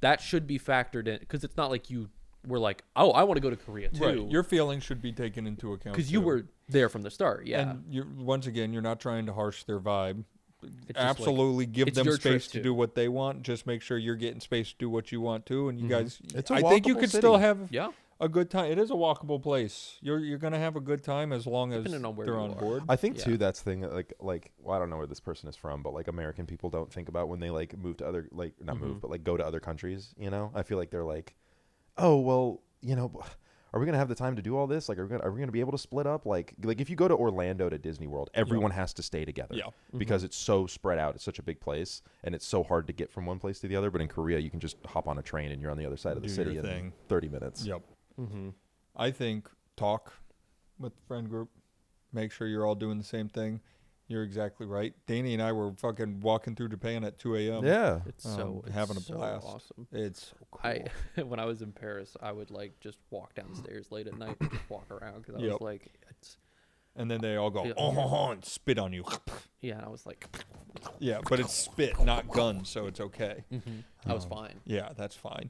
that should be factored in, because it's not like you were like, oh, I want to go to Korea too. right. Your feelings should be taken into account because you too. were there from the start. Yeah. And once again, you're not trying to harsh their vibe. It's just like, Absolutely, give it's them your trip space to too. do what they want. Just make sure you're getting space to do what you want to, and you guys. It's a I think you walkable could city. still have yeah. a good time. It is a walkable place. You're gonna have a good time as long as Depending on where they're you on are. board. I think Yeah. too that's the thing that like well, I don't know where this person is from, but like American people don't think about when they like move to other like not move but like go to other countries. You know, I feel like they're like, oh well, you know. Are we gonna have the time to do all this? Like, are we gonna be able to split up? Like if you go to Orlando to Disney World, everyone has to stay together. Yeah. Because it's so spread out. It's such a big place, and it's so hard to get from one place to the other. But in Korea, you can just hop on a train and you're on the other side of the Do city your in thing. 30 minutes. Yep. Mm-hmm. I think talk with the friend group. Make sure you're all doing the same thing. You're exactly right. Danny and I were fucking walking through Japan at 2 a.m. Yeah. It's so it's having a so blast. awesome. It's so cool. When I was in Paris, I would like just walk downstairs late at night and just walk around because I Yep. was like, it's And then they all go, Yeah. oh, and spit on you. yeah. And I was like, Yeah, but it's spit, not gun, so it's okay. I was fine. Yeah, that's fine.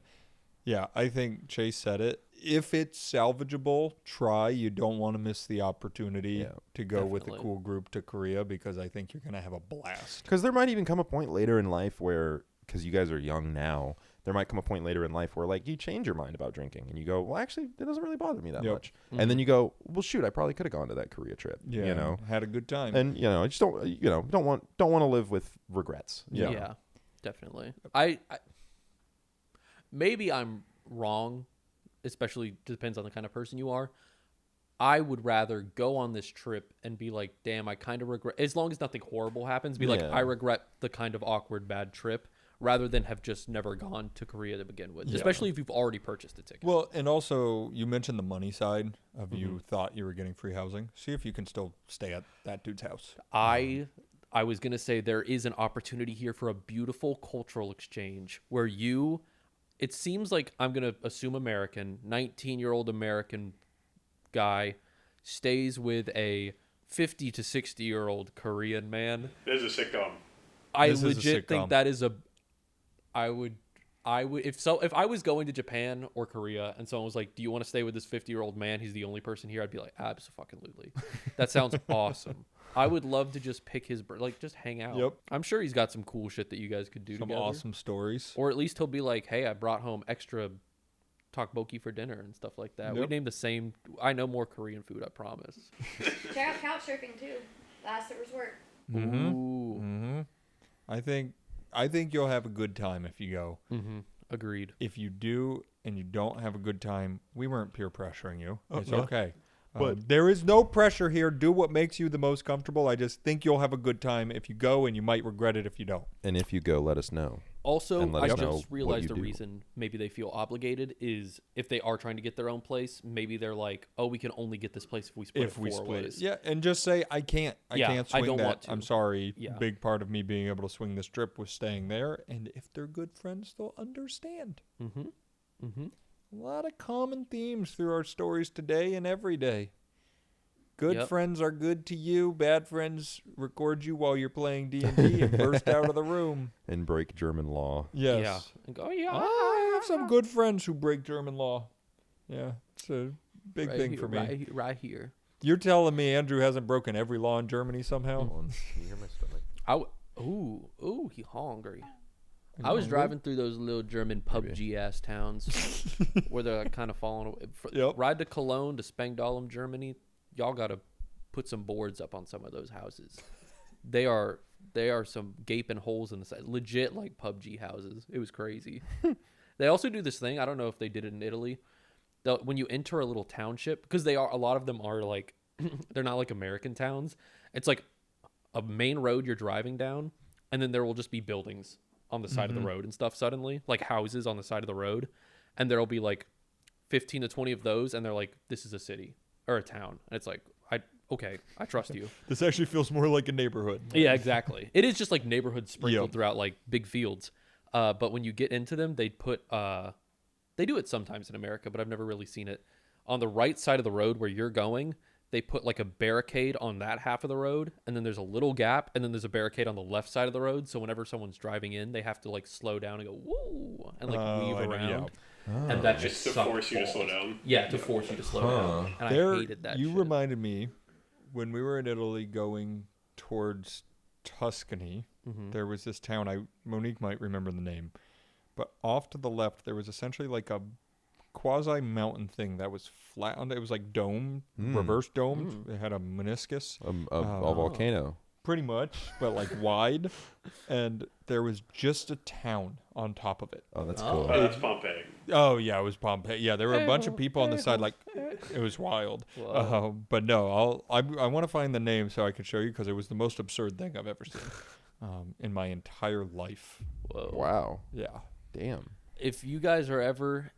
Yeah, I think Chase said it. If it's salvageable, try. You don't want to miss the opportunity Yeah, to go with a definitely. cool group to Korea because I think you're going to have a blast. Because there might even come a point later in life where, because you guys are young now, there might come a point later in life where like you change your mind about drinking and you go, well, actually, it doesn't really bother me that Yep. much. And then you go, well, shoot, I probably could have gone to that Korea trip. Yeah, You know, had a good time. and I just don't want to live with regrets. you Yeah. know? Definitely. I maybe I'm wrong, especially depends on the kind of person you are. I would rather go on this trip and be like, damn, I kind of regret, as long as nothing horrible happens, be like, Yeah. I regret the kind of awkward bad trip, rather than have just never gone to Korea to begin with, Yeah. especially if you've already purchased a ticket. Well, and also you mentioned the money side of you thought you were getting free housing. See if you can still stay at that dude's house. I was going to say there is an opportunity here for a beautiful cultural exchange where it seems like, I'm going to assume American, 19-year-old American guy stays with a 50 to 60-year-old Korean man. This is a sitcom. I This is a legit sitcom. think that is I would if I was going to Japan or Korea and someone was like, "Do you want to stay with this 50-year-old man? He's the only person here." I'd be like, "Absolutely." That sounds awesome. I would love to just pick his like just hang out. Yep. I'm sure he's got some cool shit that you guys could do Some together. awesome stories. Or at least he'll be like, "Hey, I brought home extra tteokbokki for dinner and stuff like that. We Yep. named the same. I know more Korean food, I promise. Check out couch surfing too. Last resort. Ooh. Mm-hmm. I think you'll have a good time if you go. Mm-hmm. Agreed. If you do and you don't have a good time, we weren't peer pressuring you. It's no. okay. But- There is no pressure here. Do what makes you the most comfortable. I just think you'll have a good time if you go, and you might regret it if you don't. And if you go, let us know. Also, And let I us know just what realized you the do. reason maybe they feel obligated is if they are trying to get their own place, maybe they're like, oh, we can only get this place if we split If it we 4 split ways. it. Yeah, and just say, I can't. I Yeah, can't I swing don't that. want to. I'm sorry. Yeah. Big part of me being able to swing this trip was staying there. And if they're good friends, they'll understand. Mm-hmm. Mm-hmm. A lot of common themes through our stories today and every day. Good Yep. friends are good to you. Bad friends record you while you're playing D&D and burst out of the room. And break German law. Yes. Yeah. And go, yeah. I have some good friends who break German law. Yeah, it's a big Right thing here, for me. Right here. You're telling me Andrew hasn't broken every law in Germany somehow? Hold on. Can you hear my stomach? Ooh, he hungry. I was driving through those little German PUBG ass towns where they're like kind of falling away. Yep. Ride to Cologne to Spangdahlem, Germany. Y'all got to put some boards up on some of those houses. They are some gaping holes in the side, legit like PUBG houses. It was crazy. They also do this thing. I don't know if they did it in Italy. When you enter a little township, because a lot of them are like, they're not like American towns. It's like a main road you're driving down, and then there will just be buildings on the side of the road and stuff suddenly, like houses on the side of the road. And there'll be like 15 to 20 of those, and they're like, this is a city or a town. And it's like, okay, I trust you. This actually feels more like a neighborhood. Yeah, exactly. It is just like neighborhoods sprinkled Yep. throughout like big fields. But when you get into them, they put they do it sometimes in America, but I've never really seen it. On the right side of the road where you're going, they put like a barricade on that half of the road, and then there's a little gap, and then there's a barricade on the left side of the road. So whenever someone's driving in, they have to like slow down and go woo and like weave I know, around. yeah. And that Just just to sucked force you to slow balls. down. Yeah, to force you to slow down. And There, I hated that. you shit. reminded me when we were in Italy going towards Tuscany. Mm-hmm. There was this town. Monique might remember the name, but off to the left there was essentially like a quasi mountain thing that was flat. It was like domed, reverse domed. It had a meniscus, A volcano. pretty much, but like wide, and there was just a town on top of it. Oh, that's Oh. cool. Oh, that's Pompeii. Oh yeah, it was Pompeii. Yeah, there were a bunch of people on the side. Like it was wild. Whoa. But no, I want to find the name so I can show you because it was the most absurd thing I've ever seen in my entire life. Whoa. Wow. Yeah. Damn. If you guys are ever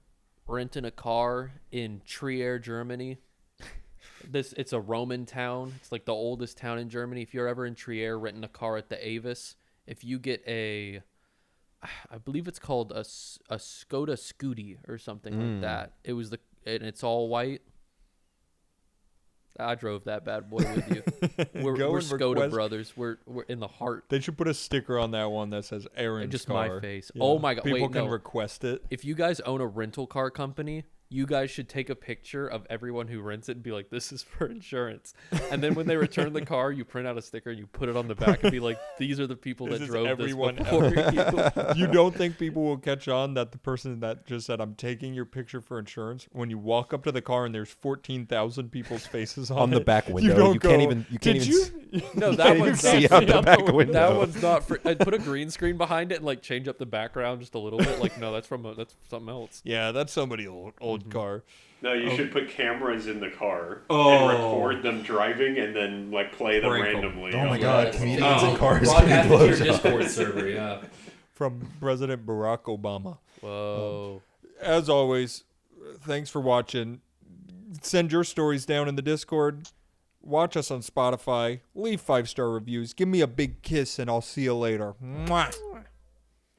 renting a car in Trier, Germany, it's a Roman town. It's like the oldest town in Germany. If you're ever in Trier renting a car at the Avis, if you get I believe it's called a Skoda Scooty or something like that. And it's all white. I drove that bad boy with you. We're Go and Skoda request- brothers. We're in the heart. They should put a sticker on that one that says Aaron's Just car. my face. Oh my God, People wait, can no. request it. If you guys own a rental car company, you guys should take a picture of everyone who rents it and be like, this is for insurance. And then when they return the car, you print out a sticker and you put it on the back and be like, these are the people This that is drove everyone this before you. You don't think people will catch on that the person that just said, I'm taking your picture for insurance, when you walk up to the car and there's 14,000 people's faces on On the it, back window. don't You can't go, even- you can't "Did even you?" No, can't that even one's see not out the free. back window. That one's not free. I'd put a green screen behind it and like change up the background just a little bit. Like, no, that's that's something else. Yeah, that's somebody old Mm-hmm. car. No, you should put cameras in the car Oh. and record them driving and then like play them Prank 'em. randomly. Oh my on God, the- comedians in cars Broadcast getting it to your blowjobs. Discord server, yeah. From President Barack Obama. Whoa. As always, thanks for watching. Send your stories down in the Discord. Watch us on Spotify. Leave 5-star reviews. Give me a big kiss, and I'll see you later. Mwah.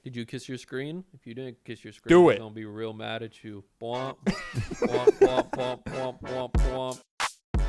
Did you kiss your screen? If you didn't kiss your screen, Do I'm it. gonna be real mad at you. Bwomp, bwomp, bwomp, bwomp, bwomp, bwomp, bwomp.